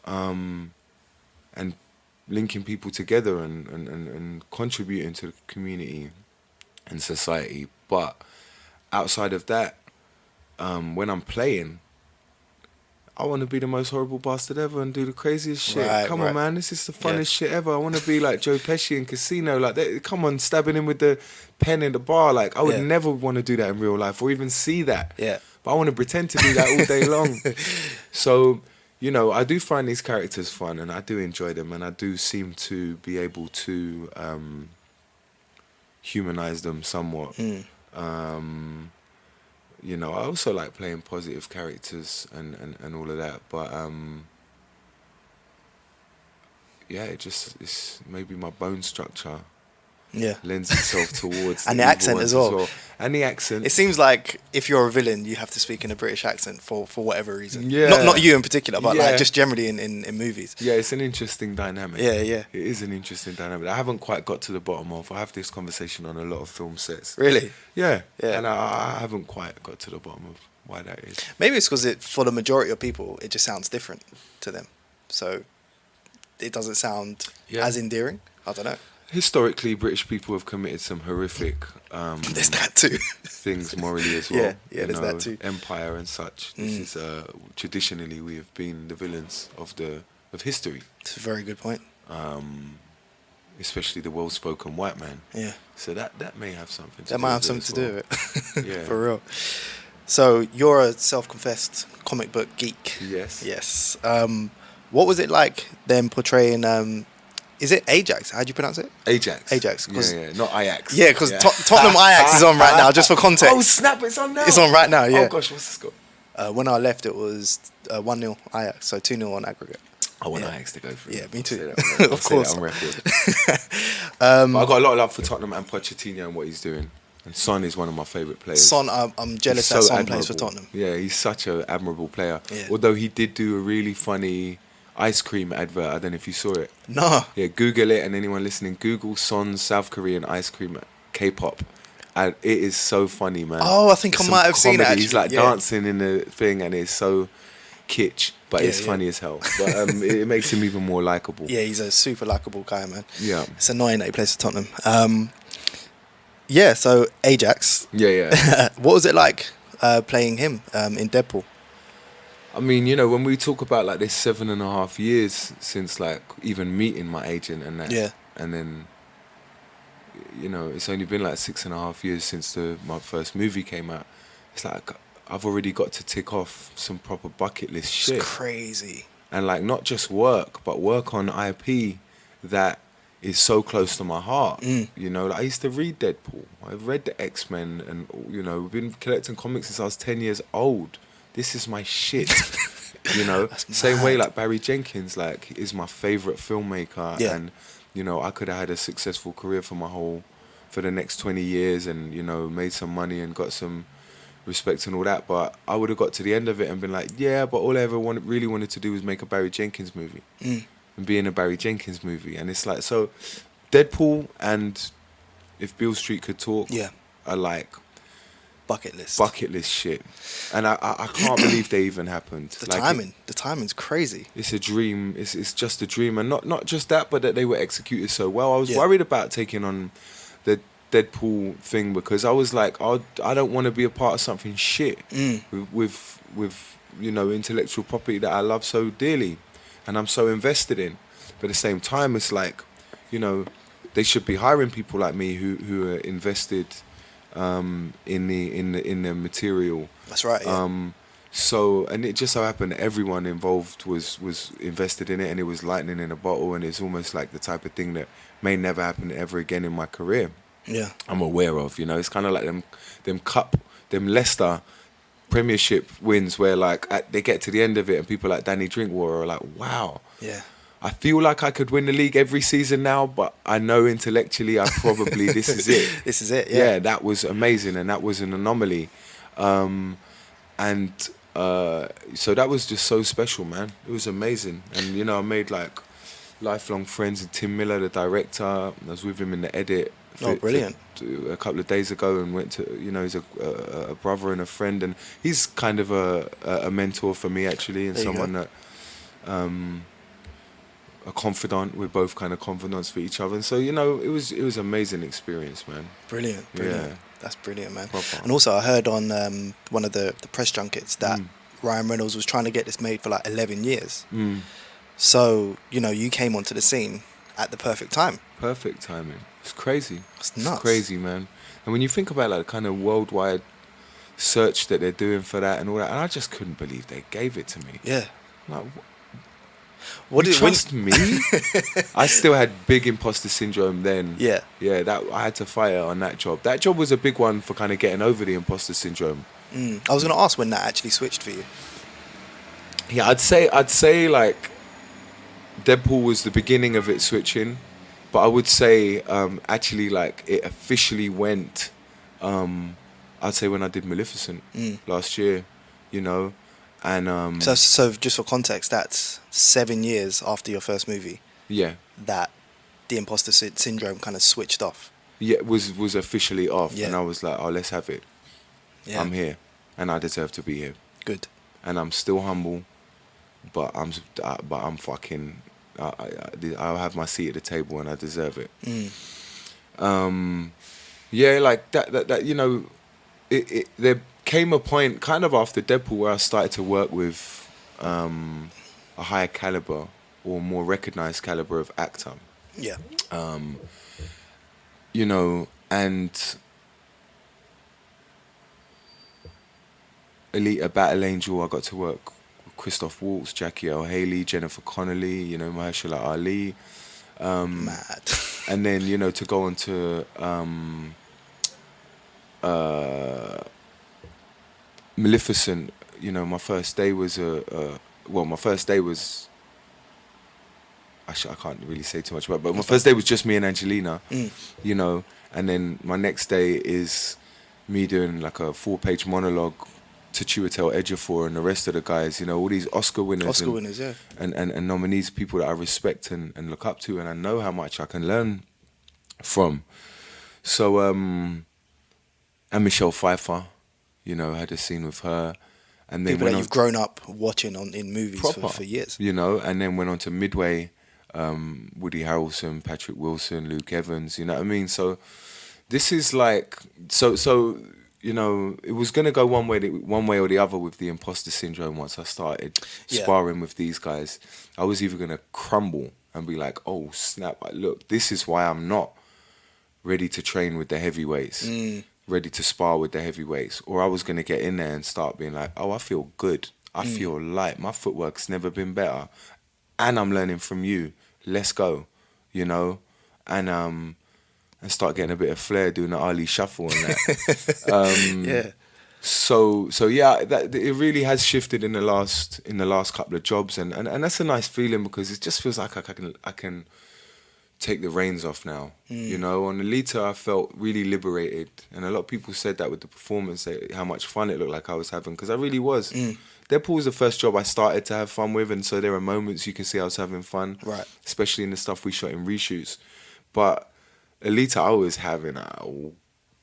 And linking people together and contributing to the community and society. But outside of that, when I'm playing, I want to be the most horrible bastard ever and do the craziest shit. Come on, man, this is the funnest shit ever. I want to be like Joe Pesci in Casino. Like, come on, stabbing him with the pen in the bar. Like, I would never want to do that in real life or even see that. Yeah. But I want to pretend to do that all day long. So, you know, I do find these characters fun and I do enjoy them, and I do seem to be able to humanize them somewhat. You know, I also like playing positive characters and all of that, but yeah, it's maybe my bone structure lends itself towards and the accent as well. And the accent. It seems like if you're a villain, you have to speak in a British accent for whatever reason. Yeah. Not you in particular, but like just generally in movies. Yeah, it's an interesting dynamic. Yeah. It is an interesting dynamic. I haven't quite got to the bottom of. I have this conversation on a lot of film sets. Really? Yeah. And I haven't quite got to the bottom of why that is. Maybe it's because for the majority of people, it just sounds different to them. So it doesn't sound as endearing. I don't know. Historically, British people have committed some horrific there's that too. things morally as well. Yeah, there's that too. Empire and such. This is traditionally we have been the villains of history. It's a very good point. Especially the well-spoken white man. Yeah. So that may have something. That might have something to do with it. Yeah. For real. So you're a self-confessed comic book geek. Yes. What was it like them portraying? Is it Ajax? How do you pronounce it? Ajax. Yeah, not Ajax. Yeah, because Tottenham Ajax is on right now, just for context. Oh, snap, it's on now. It's on right now, yeah. Oh, gosh, what's the score? When I left, it was 1-0 Ajax, so 2-0 on aggregate. I want Ajax to go through. Yeah, me too. Of course. On record. But I've got a lot of love for Tottenham and Pochettino and what he's doing. And Son is one of my favourite players. Son, I'm jealous that Son plays for Tottenham. Yeah, he's such an admirable player. Yeah. Although he did do a really funny ice cream advert. I don't know if you saw it. No. Yeah, Google it, and anyone listening, Google Son South Korean ice cream K-pop. And it is so funny, man. Oh, I think I might have seen it, actually. He's like dancing in the thing, and it's so kitsch, but it's funny as hell. But it makes him even more likeable. Yeah, he's a super likeable guy, man. Yeah. It's annoying that he plays for Tottenham. So Ajax. Yeah. What was it like playing him in Deadpool? I mean, you know, when we talk about like this 7.5 years since like even meeting my agent and that, and then, you know, it's only been like 6.5 years since my first movie came out. It's like I've already got to tick off some proper bucket list shit. It's crazy. And like not just work, but work on IP that is so close to my heart. You know, like I used to read Deadpool. I've read the X-Men, and you know, we've been collecting comics since I was 10 years old. This is my shit. You know, same way like Barry Jenkins, like is my favorite filmmaker, and you know, I could have had a successful career for the next 20 years, and you know, made some money and got some respect and all that. But I would have got to the end of it and been like, yeah, but all I ever really wanted to do was make a Barry Jenkins movie and be in a Barry Jenkins movie. And it's like, so Deadpool and If Beale Street Could Talk are like bucket list shit, and I can't believe they even happened. The timing's crazy. It's a dream. It's just a dream, and not just that, but that they were executed so well. I was worried about taking on the Deadpool thing because I was like, I don't want to be a part of something shit with you know, intellectual property that I love so dearly, and I'm so invested in. But at the same time, it's like, you know, they should be hiring people like me who are invested in the material. That's right. Yeah. So, and it just so happened that everyone involved was invested in it, and it was lightning in a bottle, and it's almost like the type of thing that may never happen ever again in my career. Yeah, I'm aware of. You know, it's kind of like them Leicester Premiership wins where like they get to the end of it, and people like Danny Drinkwater are like, wow. Yeah. I feel like I could win the league every season now, but I know intellectually this is it. This is it, Yeah, that was amazing, and that was an anomaly. So that was just so special, man. It was amazing. And, I made, like, lifelong friends with Tim Miller, the director. I was with him in the edit. Brilliant. A couple of days ago, and went to, he's a brother and a friend, and he's kind of a mentor for me, actually, and someone that, a confidant. We're both kind of confidants for each other, and so it was an amazing experience, man. Brilliant. Yeah. That's brilliant, man. Proper. And also, I heard on one of the press junkets that Ryan Reynolds was trying to get this made for like 11 years. So you came onto the scene at the perfect time. Perfect timing. It's crazy. It's nuts. It's crazy, man. And when you think about like the kind of worldwide search that they're doing for that and all that, and I just couldn't believe they gave it to me. Yeah. Like, what you trust me? I still had big imposter syndrome then. Yeah. Yeah, that I had to fight on that job. That job was a big one for kind of getting over the imposter syndrome. I was going to ask when that actually switched for you. Yeah, I'd say like Deadpool was the beginning of it switching, but I would say actually like it officially went. I'd say when I did Maleficent last year, and so just for context, that's 7 years after your first movie. Yeah. That the imposter syndrome kind of switched off. Yeah, was officially off, Yeah. and I was like, oh, let's have it. Yeah. I'm here, and I deserve to be here. Good. And I'm still humble, but I'm fucking. I have my seat at the table, and I deserve it. Yeah, like that. There came a point, kind of after Deadpool, where I started to work with a higher caliber or more recognized caliber of actor. Yeah. And Alita, Battle Angel, I got to work with Christoph Waltz, Jackie L. Haley, Jennifer Connelly, Mahershala Ali. Mad. And then, to go on to Maleficent, my first day was actually, I can't really say too much about it, but my first day was just me and Angelina, and then my next day is me doing like a 4-page monologue to Chiwetel Ejiofor and the rest of the guys, all these Oscar winners. Yeah. And nominees, people that I respect and look up to, and I know how much I can learn from. So, and Michelle Pfeiffer, had a scene with her. And then people that you've grown up watching in movies for years. And then went on to Midway, Woody Harrelson, Patrick Wilson, Luke Evans, you know what I mean? So this is like, it was going to go one way or the other with the imposter syndrome once I started sparring with these guys. I was either going to crumble and be like, oh, snap, look, this is why I'm not ready to train with the heavyweights, ready to spar with the heavyweights. Or I was going to get in there and start being like, oh, I feel good. I feel light. My footwork's never been better. And I'm learning from you. Let's go, and start getting a bit of flair doing the Ali shuffle and that. Yeah. So yeah, that it really has shifted in the last couple of jobs, and that's a nice feeling because it just feels like I can take the reins off now. On Alita, I felt really liberated, and a lot of people said that with the performance, how much fun it looked like I was having, because I really was. Deadpool was the first job I started to have fun with, and so there are moments you can see I was having fun, right? Especially in the stuff we shot in reshoots, but Alita, I was having a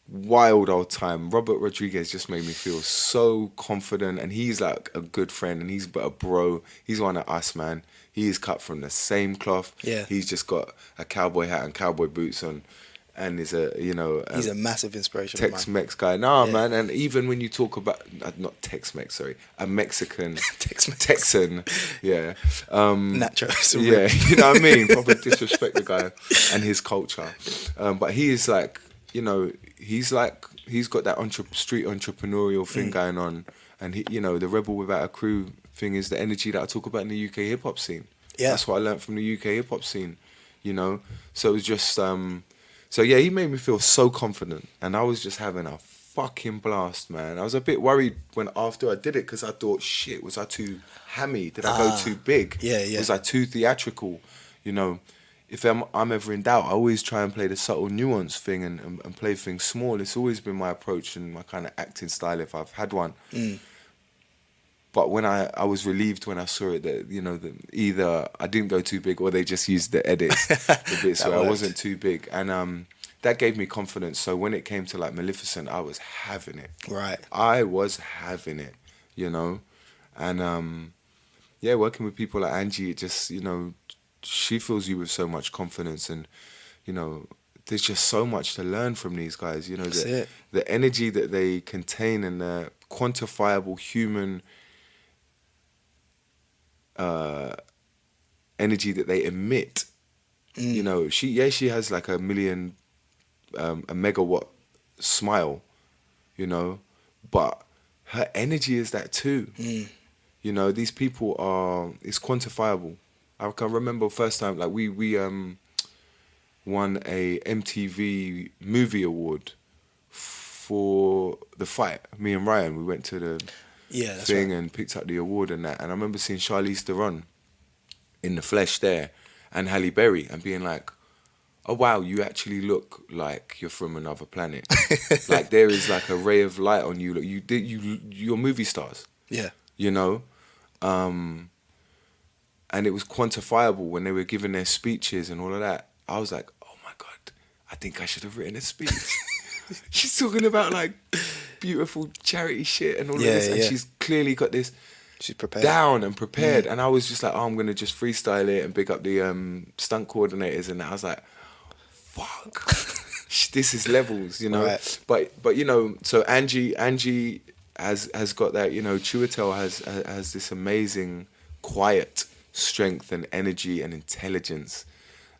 wild old time. Robert Rodriguez just made me feel so confident, and he's like a good friend, and he's a bro. He's one of us, man. He is cut from the same cloth. Yeah. He's just got a cowboy hat and cowboy boots on, and is he's a massive inspiration. Tex-Mex guy. Man, and even when you talk about not Tex-Mex, sorry, a Mexican Texan, yeah, Nacho, yeah, you know what I mean. Probably disrespect the guy and his culture, but he is like, he's got that street entrepreneurial thing going on, and he, the rebel without a crew thing is the energy that I talk about in the UK hip hop scene. Yeah, that's what I learned from the UK hip hop scene, So it was just. So yeah, he made me feel so confident, and I was just having a fucking blast, man. I was a bit worried when after I did it because I thought, shit, was I too hammy? Did I go too big? Yeah. Was I too theatrical? You know, if I'm ever in doubt, I always try and play the subtle nuance thing and play things small. It's always been my approach and my kind of acting style if I've had one. But when I was relieved when I saw it that, you know, either I didn't go too big or they just used the edits, the bits where I wasn't too big. And that gave me confidence. So when it came to like Maleficent, I was having it. Right. I was having it, you know. And yeah, working with people like Angie, it just, you know, she fills you with so much confidence. And, you know, there's just so much to learn from these guys, you know. The energy that they contain and the quantifiable human energy that they emit. You know, she has like a megawatt smile, you know, but her energy is that too. You know, these people it's quantifiable. I can remember first time, like we won a MTV movie award for The Fight. Me and Ryan, we went to the thing and picked up the award and that. And I remember seeing Charlize Theron in the flesh there and Halle Berry and being like, oh wow, you actually look like you're from another planet. Like there is like a ray of light on you. Like you're movie stars. Yeah. You know? And it was quantifiable when they were giving their speeches and all of that. I was like, oh my God, I think I should have written a speech. She's talking about like beautiful charity shit and all of this. And she's clearly got this she's prepared. Down and prepared. And I was just like, oh, I'm going to just freestyle it and pick up the stunt coordinators. And I was like, fuck, this is levels, you know. Right. But you know, so Angie has got that, you know, Chiwetel has this amazing quiet strength and energy and intelligence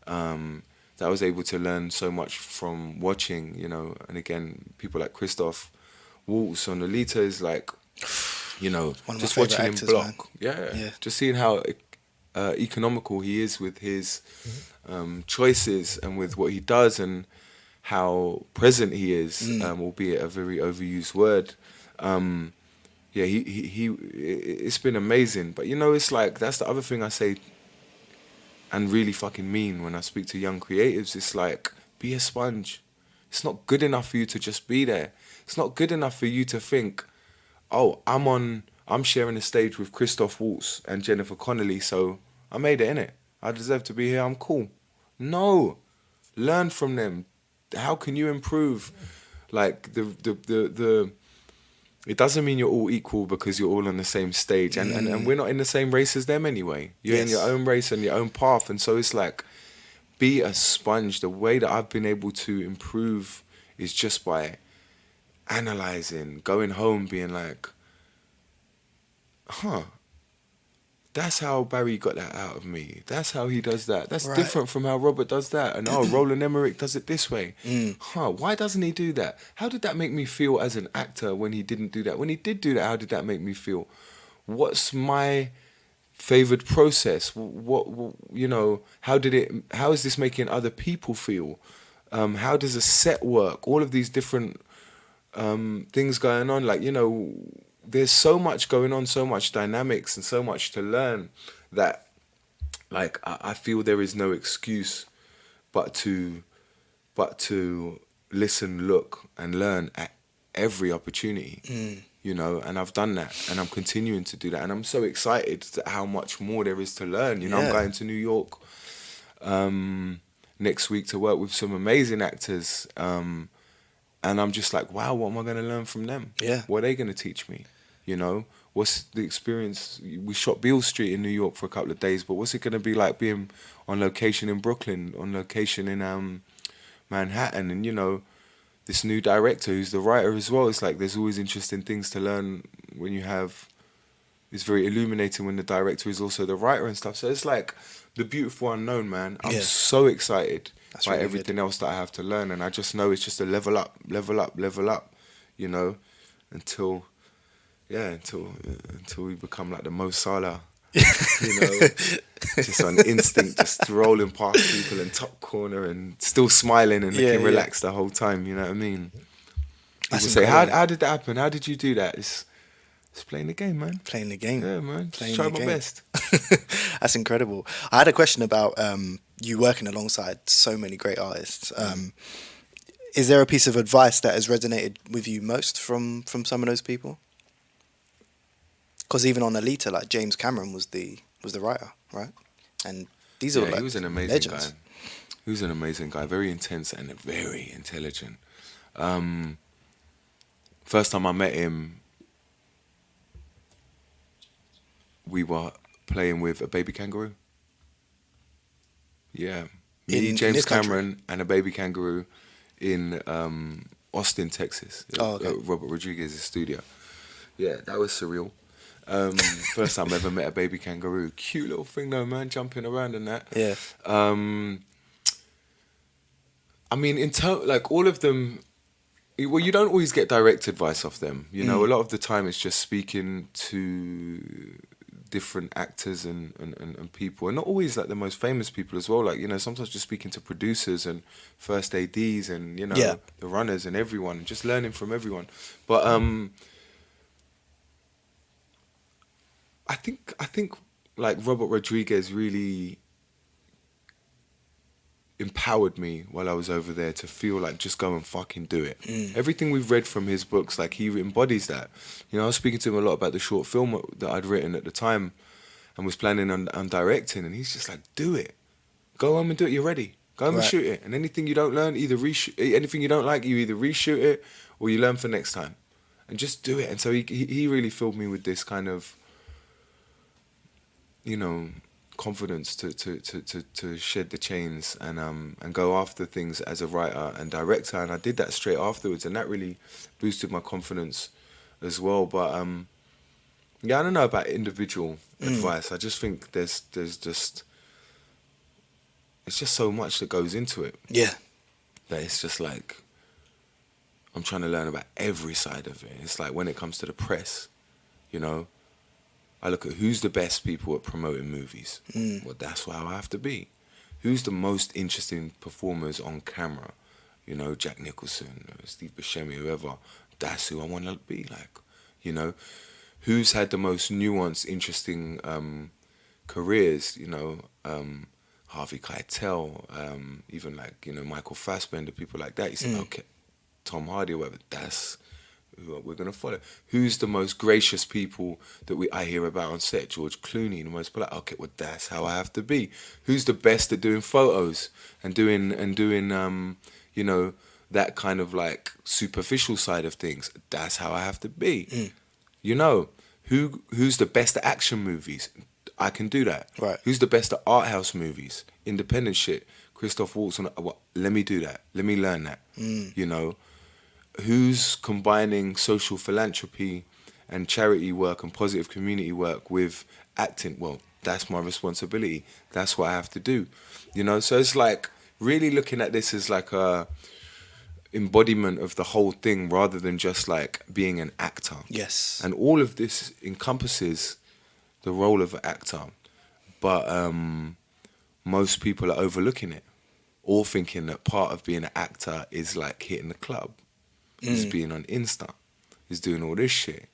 that I was able to learn so much from watching, you know. And again, people like Christoph Waltz on Alita is like, you know, just watching him block. Yeah. Just seeing how economical he is with his choices and with what he does and how present he is, albeit a very overused word. Yeah, he it's been amazing. But you know, it's like, that's the other thing I say and really fucking mean when I speak to young creatives. It's like, be a sponge. It's not good enough for you to just be there. It's not good enough for you to think, oh, I'm sharing a stage with Christoph Waltz and Jennifer Connelly, so I made it, innit? I deserve to be here, I'm cool. No. Learn from them. How can you improve? Like it doesn't mean you're all equal because you're all on the same stage. And we're not in the same race as them anyway. You're in your own race and your own path. And so it's like, be a sponge. The way that I've been able to improve is just by analysing, going home being like, that's how Barry got that out of me. That's how he does that. That's different from how Robert does that. And Roland Emmerich does it this way. Why doesn't he do that? How did that make me feel as an actor when he didn't do that? When he did do that, how did that make me feel? What's my favoured process? What you know, how is this making other people feel? How does a set work? All of these different things going on, like, you know, there's so much going on, so much dynamics and so much to learn that, like, I feel there is no excuse but to listen, look and learn at every opportunity, you know. And I've done that and I'm continuing to do that, and I'm so excited at how much more there is to learn, you know. I'm going to New York next week to work with some amazing actors, and I'm just like, wow, what am I going to learn from them? What are they going to teach me? You know, what's the experience? We shot Beale Street in New York for a couple of days, but what's it going to be like being on location in Brooklyn, on location in Manhattan? And, you know, this new director who's the writer as well, it's like there's always interesting things to learn when you have... It's very illuminating when the director is also the writer and stuff. So it's like the beautiful unknown, man. I'm so excited by really everything else that I have to learn. And I just know it's just a level up, you know, until we become like the Mo Salah, you know, just on instinct, just rolling past people in top corner and still smiling and looking relaxed the whole time, you know what I mean? People say, how did that happen? How did you do that? It's playing the game, man. Playing the game. Yeah, man. Playing Just try the my game. best. That's incredible. I had a question about you working alongside so many great artists. Is there a piece of advice that has resonated with you most from some of those people? Because even on Alita, like James Cameron was the writer, right? And these are like he was an amazing legends. guy. He was an amazing guy, very intense and very intelligent. First time I met him, we were playing with a baby kangaroo. Yeah. Me, James Cameron, and a baby kangaroo in Austin, Texas. Oh, okay. At Robert Rodriguez's studio. Yeah, that was surreal. First time I ever met a baby kangaroo. Cute little thing though, man, jumping around and that. Yeah. I mean, like all of them, well, you don't always get direct advice off them. You know, a lot of the time it's just speaking to different actors and people, and not always like the most famous people as well. Like, you know, sometimes just speaking to producers and first ADs and, you know, the runners and everyone, and just learning from everyone. But I think like Robert Rodriguez really empowered me while I was over there to feel like just go and fucking do it. Everything we've read from his books, like he embodies that. You know, I was speaking to him a lot about the short film that I'd written at the time and was planning on directing, and he's just like, do it. Go home and do it, you're ready. Go home and shoot it. And anything you don't learn, anything you don't like, you either reshoot it or you learn for next time. And just do it. And so he really filled me with this kind of, you know, confidence to shed the chains and go after things as a writer and director, and I did that straight afterwards, and that really boosted my confidence as well. But yeah, I don't know about individual advice. I just think there's just, it's just so much that goes into it. Yeah. That it's just like I'm trying to learn about every side of it. It's like when it comes to the press, you know, I look at who's the best people at promoting movies. Well, that's how I have to be. Who's the most interesting performers on camera? You know, Jack Nicholson, Steve Buscemi, whoever. That's who I want to be like. You know, who's had the most nuanced, interesting careers? You know, Harvey Keitel, even like, you know, Michael Fassbender, people like that. You say, okay, Tom Hardy, or whatever. That's who we're gonna follow. Who's the most gracious people that I hear about on set? George Clooney, the most polite. Okay, well, that's how I have to be. Who's the best at doing photos and doing you know, that kind of like superficial side of things? That's how I have to be. You know, who's the best at action movies? I can do that. Right. Who's the best at art house movies, independent shit? Christoph Waltz. Let me do that. Let me learn that. You know. Who's combining social philanthropy and charity work and positive community work with acting? Well, that's my responsibility. That's what I have to do. You know, so it's like really looking at this as like a embodiment of the whole thing rather than just like being an actor. Yes. And all of this encompasses the role of an actor. But most people are overlooking it, all thinking that part of being an actor is like hitting the club. Is being on Insta, is doing all this shit.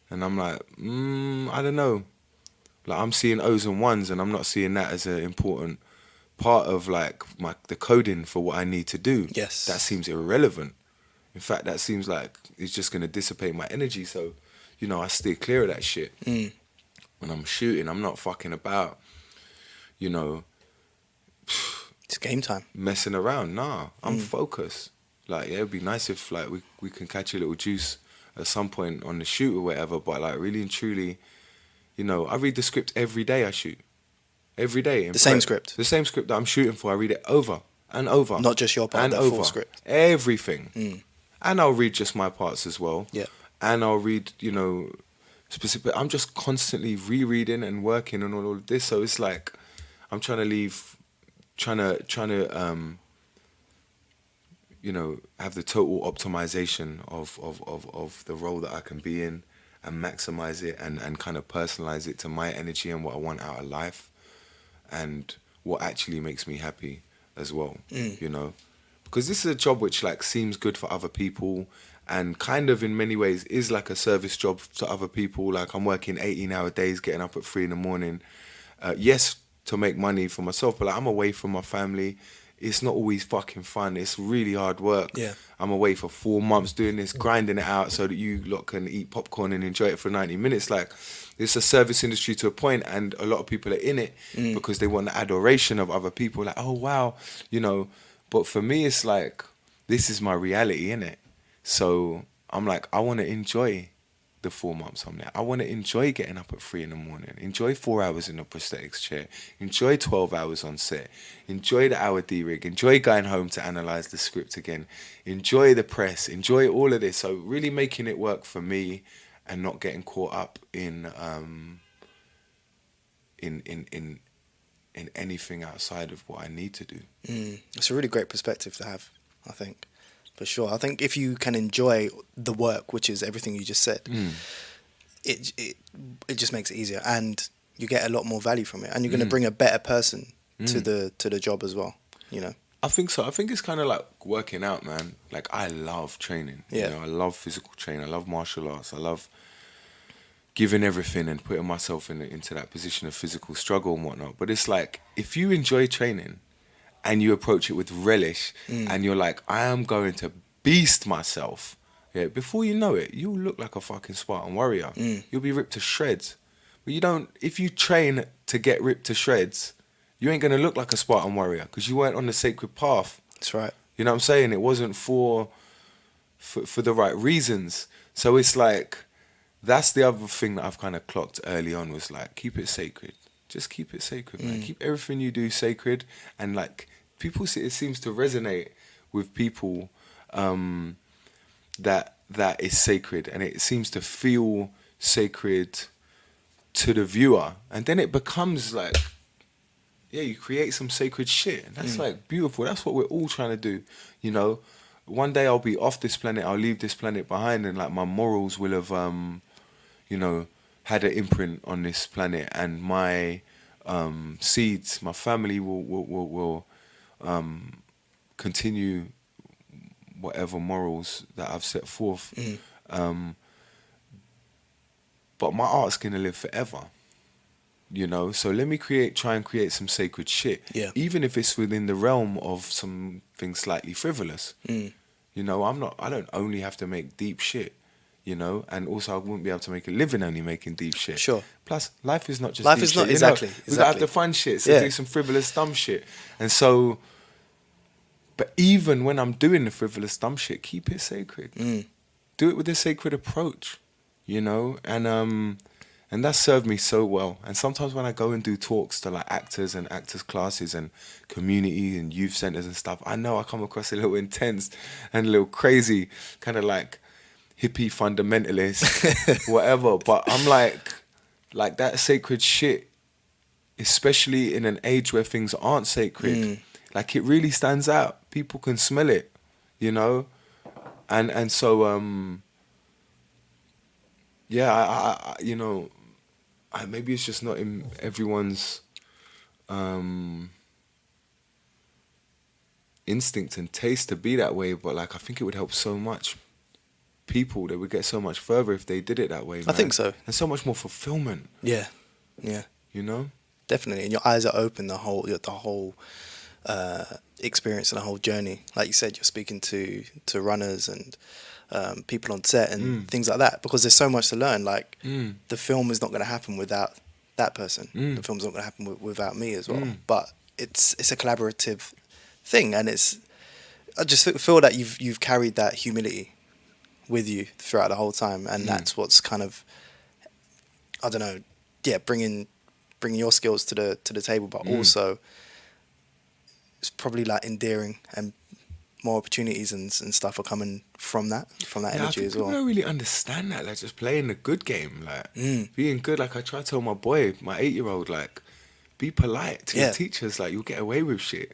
And I'm like, I don't know. Like, I'm seeing O's and ones, and I'm not seeing that as an important part of like the coding for what I need to do. Yes. That seems irrelevant. In fact, that seems like it's just gonna dissipate my energy. So, you know, I steer clear of that shit. When I'm shooting, I'm not fucking about, you know, it's game time. Messing around. Nah, I'm focused. Like, yeah, it'd be nice if like we can catch a little juice at some point on the shoot or whatever. But like, really and truly, you know, I read the script every day I shoot. Every day. The same script? The same script that I'm shooting for, I read it over and over. Not just your part, and the over. full script. Everything. And I'll read just my parts as well. Yeah. And I'll read, you know, specific. I'm just constantly rereading and working on all of this. So it's like I'm trying to you know, have the total optimization of the role that I can be in and maximize it and kind of personalize it to my energy and what I want out of life and what actually makes me happy as well, you know. because this is a job which like seems good for other people and kind of in many ways is like a service job to other people. Like I'm working 18-hour days, getting up at 3 a.m. Yes, to make money for myself, but like I'm away from my family. It's not always fucking fun. It's really hard work. Yeah. I'm away for 4 months doing this, grinding it out so that you lot can eat popcorn and enjoy it for 90 minutes. Like, it's a service industry to a point, and a lot of people are in it because they want the adoration of other people. Like, oh, wow, you know. But for me, it's like, this is my reality, innit? So I'm like, I want to enjoy the 4 months I'm there. I want to enjoy getting up at 3 a.m, enjoy 4 hours in a prosthetics chair, enjoy 12 hours on set, enjoy the hour D-rig, enjoy going home to analyse the script again, enjoy the press, enjoy all of this. So really making it work for me and not getting caught up in anything outside of what I need to do. It's a really great perspective to have, I think. For sure. I think if you can enjoy the work, which is everything you just said, it just makes it easier, and you get a lot more value from it, and you're going to bring a better person to the job as well, you know. I think so. I think it's kind of like working out, man. Like, I love training. Yeah. You know, I love physical training. I love martial arts. I love giving everything and putting myself into that position of physical struggle and whatnot. But it's like, if you enjoy training and you approach it with relish and you're like, I am going to beast myself, yeah, before you know it, you'll look like a fucking Spartan warrior. You'll be ripped to shreds. But you don't, if you train to get ripped to shreds, you ain't going to look like a Spartan warrior because you weren't on the sacred path. That's right. You know what I'm saying? It wasn't for the right reasons. So it's like, that's the other thing that I've kind of clocked early on, was like, keep it sacred. Just keep it sacred, man. Keep everything you do sacred. And like, people, it seems to resonate with people that is sacred, and it seems to feel sacred to the viewer. And then it becomes like, yeah, you create some sacred shit. And that's like beautiful. That's what we're all trying to do, you know. One day I'll be off this planet, I'll leave this planet behind, and like my morals will have, you know, had an imprint on this planet, and my seeds, my family will continue whatever morals that I've set forth. But my art's gonna live forever, you know. So let me try and create some sacred shit, even if it's within the realm of something slightly frivolous. You know, I don't only have to make deep shit, you know, and also I wouldn't be able to make a living only making deep shit. Sure. Plus, life is not just life deep is not shit, exactly. You know? We gotta have the fun shit, so do some frivolous dumb shit. And so, but even when I'm doing the frivolous dumb shit, keep it sacred. Do it with a sacred approach, you know, and that served me so well. And sometimes when I go and do talks to like actors and actors classes and community and youth centers and stuff, I know I come across a little intense and a little crazy, kind of like hippie fundamentalist, whatever. But I'm like that sacred shit, especially in an age where things aren't sacred, like it really stands out. People can smell it, you know? And so, yeah, I you know, maybe it's just not in everyone's instinct and taste to be that way, but like I think it would help so much people. They would get so much further if they did it that way, man. I think so. And so much more fulfillment. Yeah. You know? Definitely. And your eyes are open the whole experience and the whole journey. Like you said, you're speaking to runners and people on set and things like that, because there's so much to learn. Like the film is not going to happen without that person. The film's not going to happen without me as well. But it's a collaborative thing, and I just feel that you've carried that humility with you throughout the whole time, and that's what's kind of, I don't know, bringing your skills to the table, but also it's probably like endearing, and more opportunities and stuff are coming from that energy as well. People don't really understand that. Like, just playing the good game, like being good. Like, I try to tell my boy, my 8-year-old, like, be polite to your teachers. Like, you'll get away with shit.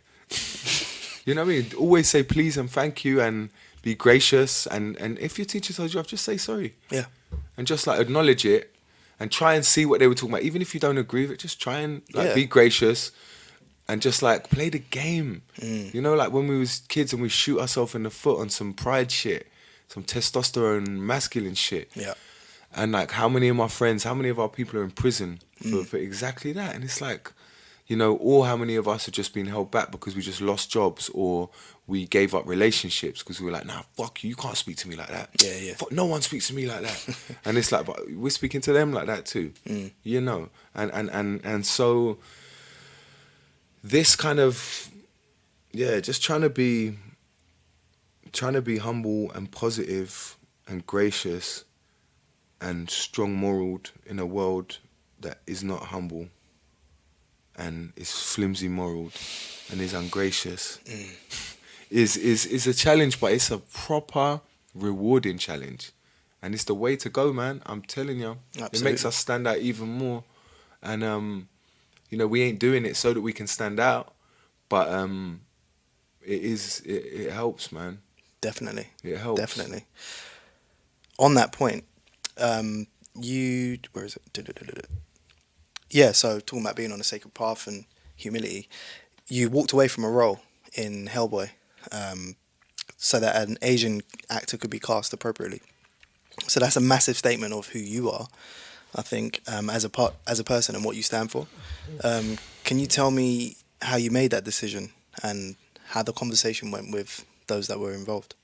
You know what I mean? Always say please and thank you, and be gracious. And if your teacher tells you off, just say sorry. Yeah. And just like acknowledge it, and try and see what they were talking about. Even if you don't agree with it, just try and like be gracious. and just like play the game. You know, like when we was kids and we shoot ourselves in the foot on some pride shit, some testosterone masculine shit. Yeah. And like how many of my friends, how many of our people are in prison for exactly that? And it's like, you know, or how many of us have just been held back because we just lost jobs, or we gave up relationships because we were like, nah, fuck you, you can't speak to me like that. Yeah, yeah. Fuck, no one speaks to me like that. And it's like, but we're speaking to them like that too, you know? And so this kind of, yeah, just trying to be humble and positive and gracious and strong-moraled in a world that is not humble and is flimsy-moraled and is ungracious is a challenge, but it's a proper rewarding challenge. And it's the way to go, man. I'm telling you. Absolutely. It makes us stand out even more. And, you know, we ain't doing it so that we can stand out, but it helps, man. Definitely. It helps. Definitely. On that point, where is it? Yeah, so talking about being on a sacred path and humility, you walked away from a role in Hellboy so that an Asian actor could be cast appropriately. So that's a massive statement of who you are, I think, as a person and what you stand for. Can you tell me how you made that decision and how the conversation went with those that were involved?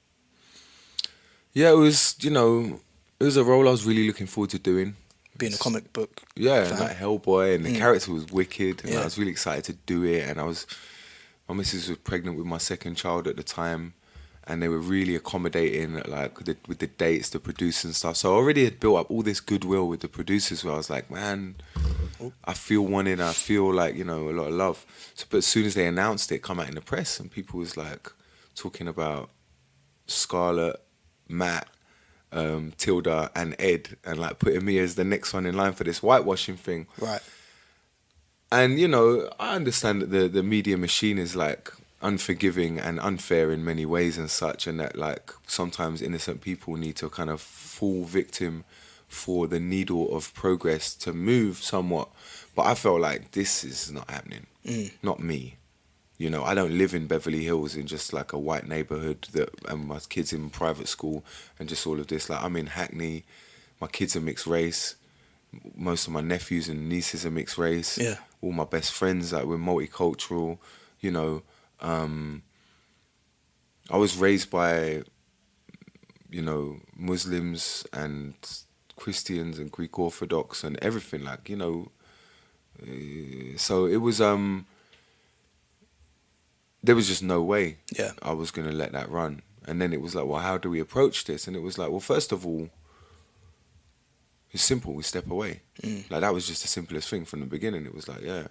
Yeah, it was, you know, it was a role I was really looking forward to doing. Being a comic book Yeah, fan. like Hellboy, and the character was wicked, and Yeah. I was really excited to do it. And my missus was pregnant with my second child at the time, and they were really accommodating, like with the dates, the producers and stuff. So I already had built up all this goodwill with the producers, where I was like, man, I feel wanted, I feel like, you know, a lot of love. So, but as soon as they announced it, come out in the press, and people was like talking about Scarlett, Matt, Tilda and Ed, and like putting me as the next one in line for this whitewashing thing. Right. And, you know, I understand that the media machine is like unforgiving and unfair in many ways and such, and that like sometimes innocent people need to kind of fall victim for the needle of progress to move somewhat. But I felt like this is not happening. Not me. You know, I don't live in Beverly Hills in just like a white neighborhood and my kids in private school and just all of this. Like, I'm in Hackney, my kids are mixed race, most of my nephews and nieces are mixed race. Yeah. All my best friends, like, we're multicultural, you know. I was raised by, you know, Muslims and Christians and Greek Orthodox and everything, like, you know. So it was... there was just no way I was going to let that run. And then it was like, well, how do we approach this? And it was like, well, first of all, it's simple. We step away. Like, that was just the simplest thing from the beginning. It was like, yeah.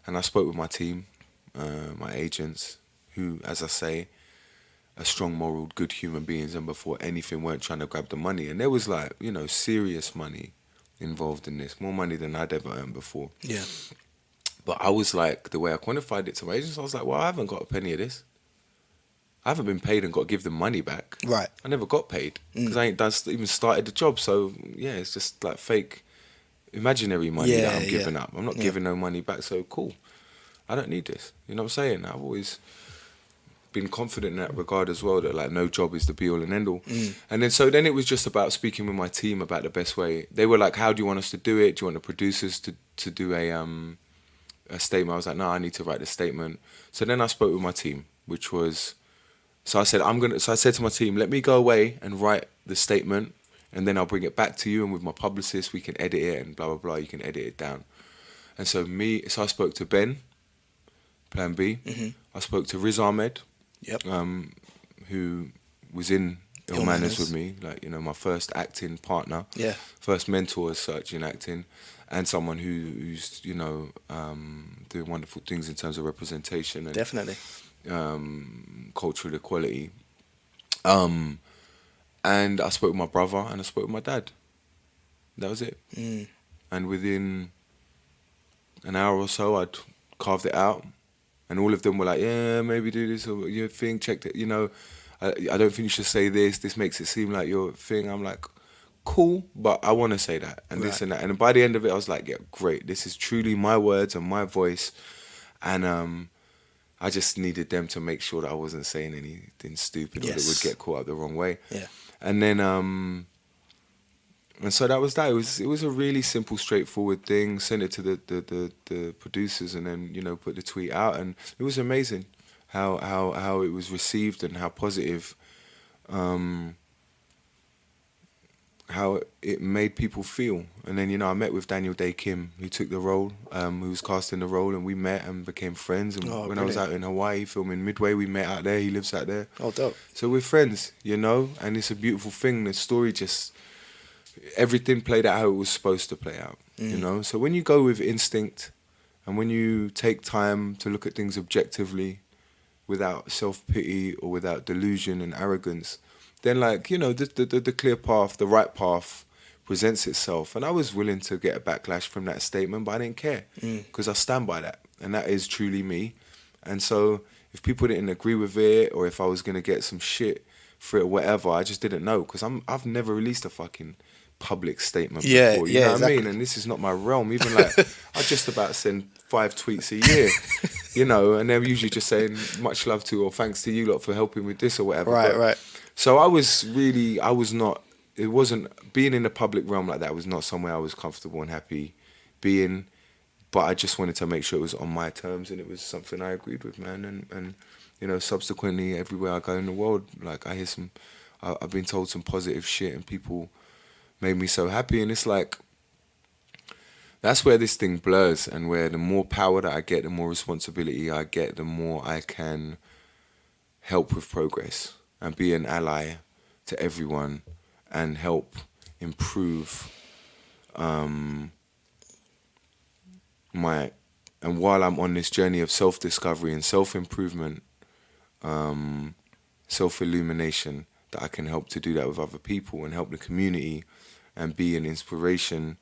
And I spoke with my team, my agents, who, as I say, are strong-moral, good human beings, and before anything weren't trying to grab the money. And there was like, you know, serious money involved in this, more money than I'd ever earned before. Yeah. But I was like, the way I quantified it to my agents, I was like, well, I haven't got a penny of this. I haven't been paid and got to give them money back. Right. I never got paid because I ain't even started the job. So, yeah, it's just like fake, imaginary money that I'm giving up. I'm not giving no money back, so cool. I don't need this. You know what I'm saying? I've always been confident in that regard as well, that like no job is the be-all and end-all. And then it was just about speaking with my team about the best way. They were like, how do you want us to do it? Do you want the producers to do a statement? I was like, no, I need to write the statement. So then I spoke with my team, which was, so I said to my team, let me go away and write the statement, and then I'll bring it back to you, and with my publicist we can edit it and blah blah blah, you can edit it down. And so I spoke to Ben, Plan B. I spoke to Riz Ahmed, who was in Ill Manors with me, like, you know, my first acting partner, first mentor as such in acting, and someone who's, you know, doing wonderful things in terms of representation and Definitely. Cultural equality. And I spoke with my brother and I spoke with my dad. That was it. And within an hour or so, I'd carved it out, and all of them were like, yeah, maybe do this, or your thing, check it, you know, I don't think you should say this makes it seem like your thing. I'm like, cool, but I want to say that and this and that. And by the end of it, I was like, yeah, great, this is truly my words and my voice, And I just needed them to make sure that I wasn't saying anything stupid or that would get caught up the wrong way. Yeah. And then and so that was that. It was a really simple, straightforward thing. Sent it to the producers, and then put the tweet out, and it was amazing how it was received and how positive. How it made people feel. And then, I met with Daniel Day Kim, who took the role, who was casting the role, and we met and became friends. And when I was out in Hawaii filming Midway, we met out there. He lives out there. Oh, dope. So we're friends, and it's a beautiful thing. The story everything played out how it was supposed to play out, So when you go with instinct and when you take time to look at things objectively without self-pity or without delusion and arrogance, then the clear path, the right path presents itself. And I was willing to get a backlash from that statement, but I didn't care because I stand by that. And that is truly me. And so if people didn't agree with it or if I was going to get some shit for it or whatever, I just didn't know because I've never released a fucking public statement before. You know what I mean? And this is not my realm. Even I just about send 5 tweets a year, and they're usually just saying much love to or thanks to you lot for helping with this or whatever. Right. So it wasn't, being in the public realm like that was not somewhere I was comfortable and happy being, but I just wanted to make sure it was on my terms and it was something I agreed with, man. And subsequently, everywhere I go in the world, I hear I've been told some positive shit and people made me so happy. And it's that's where this thing blurs, and where the more power that I get, the more responsibility I get, the more I can help with progress and be an ally to everyone and help improve and while I'm on this journey of self-discovery and self-improvement, self-illumination, that I can help to do that with other people and help the community and be an inspiration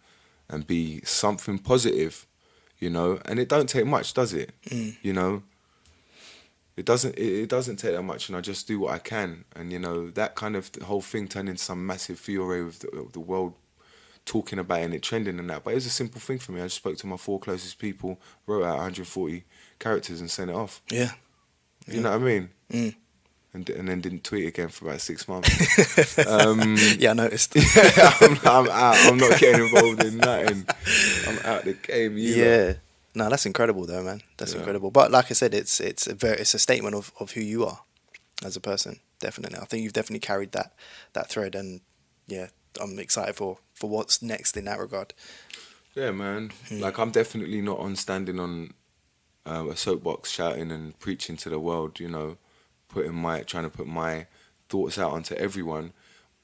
and be something positive, and it don't take much, does it? It doesn't take that much, and I just do what I can. And that kind of the whole thing turned into some massive furore with the world talking about it and it trending and that. But it was a simple thing for me. I just spoke to my 4 closest people, wrote out 140 characters and sent it off. Yeah. You know what I mean? And then didn't tweet again for about 6 months. Yeah, I noticed. I'm out. I'm not getting involved in nothing. I'm out the game. Yeah. No, that's incredible though, man. That's incredible. But like I said, it's a statement of who you are as a person. Definitely. I think you've definitely carried that thread, and yeah, I'm excited for what's next in that regard. Yeah, man. I'm definitely not standing on a soapbox shouting and preaching to the world, trying to put my thoughts out onto everyone.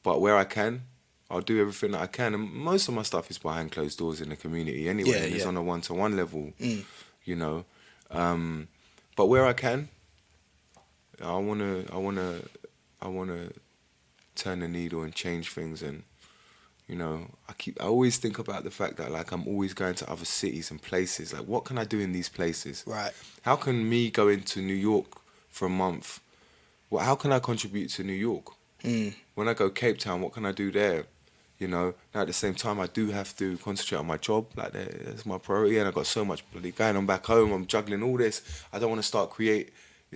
But where I can, I'll do everything that I can. And most of my stuff is behind closed doors in the community anyway. And it's on a one-to-one level, But where I can, I wanna turn the needle and change things. And I always think about the fact that I'm always going to other cities and places. What can I do in these places? Right. How can me go into New York for a month? Well, how can I contribute to New York? When I go Cape Town, what can I do there? Now at the same time, I do have to concentrate on my job. That's my priority, and I've got so much bloody going on back home. I'm juggling all this. I don't want to start creating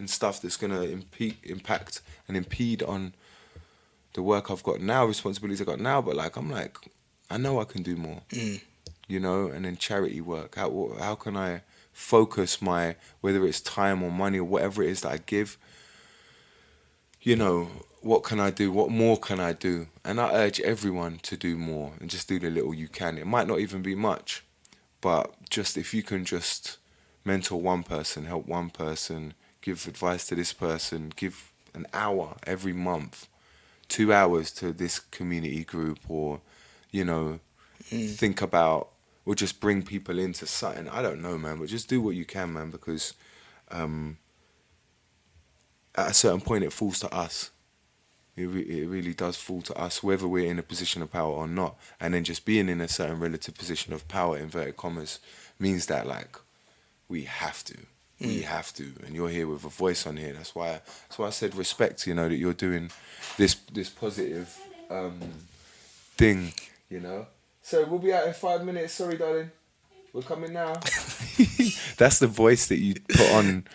stuff that's going to impact and impede on the work I've got now, responsibilities I've got now. But I know I can do more, and then charity work. How can I focus whether it's time or money or whatever it is that I give, what can I do? What more can I do? And I urge everyone to do more and just do the little you can. It might not even be much, but just if you can just mentor one person, help one person, give advice to this person, give an hour every month, 2 hours to this community group, or, think about, or just bring people into something. I don't know, man, but just do what you can, man, because at a certain point it falls to us. It really does fall to us, whether we're in a position of power or not. And then just being in a certain relative position of power, inverted commas, means that we have to. We have to. And you're here with a voice on here. That's why I said respect, that you're doing this positive thing, So we'll be out in 5 minutes. Sorry, darling. We're coming now. That's the voice that you put on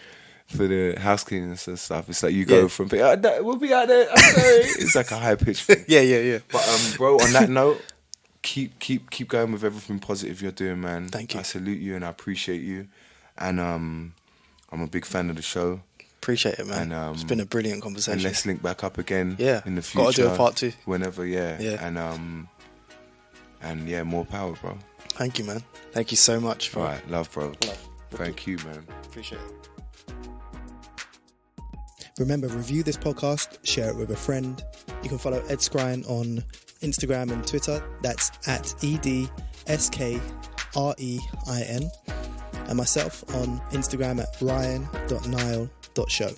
for the house cleaners and stuff. It's like you go from we'll be out there. I'm sorry. It's like a high pitch thing. Yeah. But bro, on that note, keep going with everything positive you're doing, man. Thank you. I salute you and I appreciate you. And I'm a big fan of the show. Appreciate it, man. And, it's been a brilliant conversation. And let's link back up again. Yeah. In the future. Got to do a part 2. Whenever, yeah. Yeah. And yeah, more power, bro. Thank you, man. Thank you so much, bro. All right, love, bro. Love. Thank you, man. Appreciate it. Remember, review this podcast, share it with a friend. You can follow Ed Skrein on Instagram and Twitter. That's at EDSKREIN. And myself on Instagram at ryan.nile.show.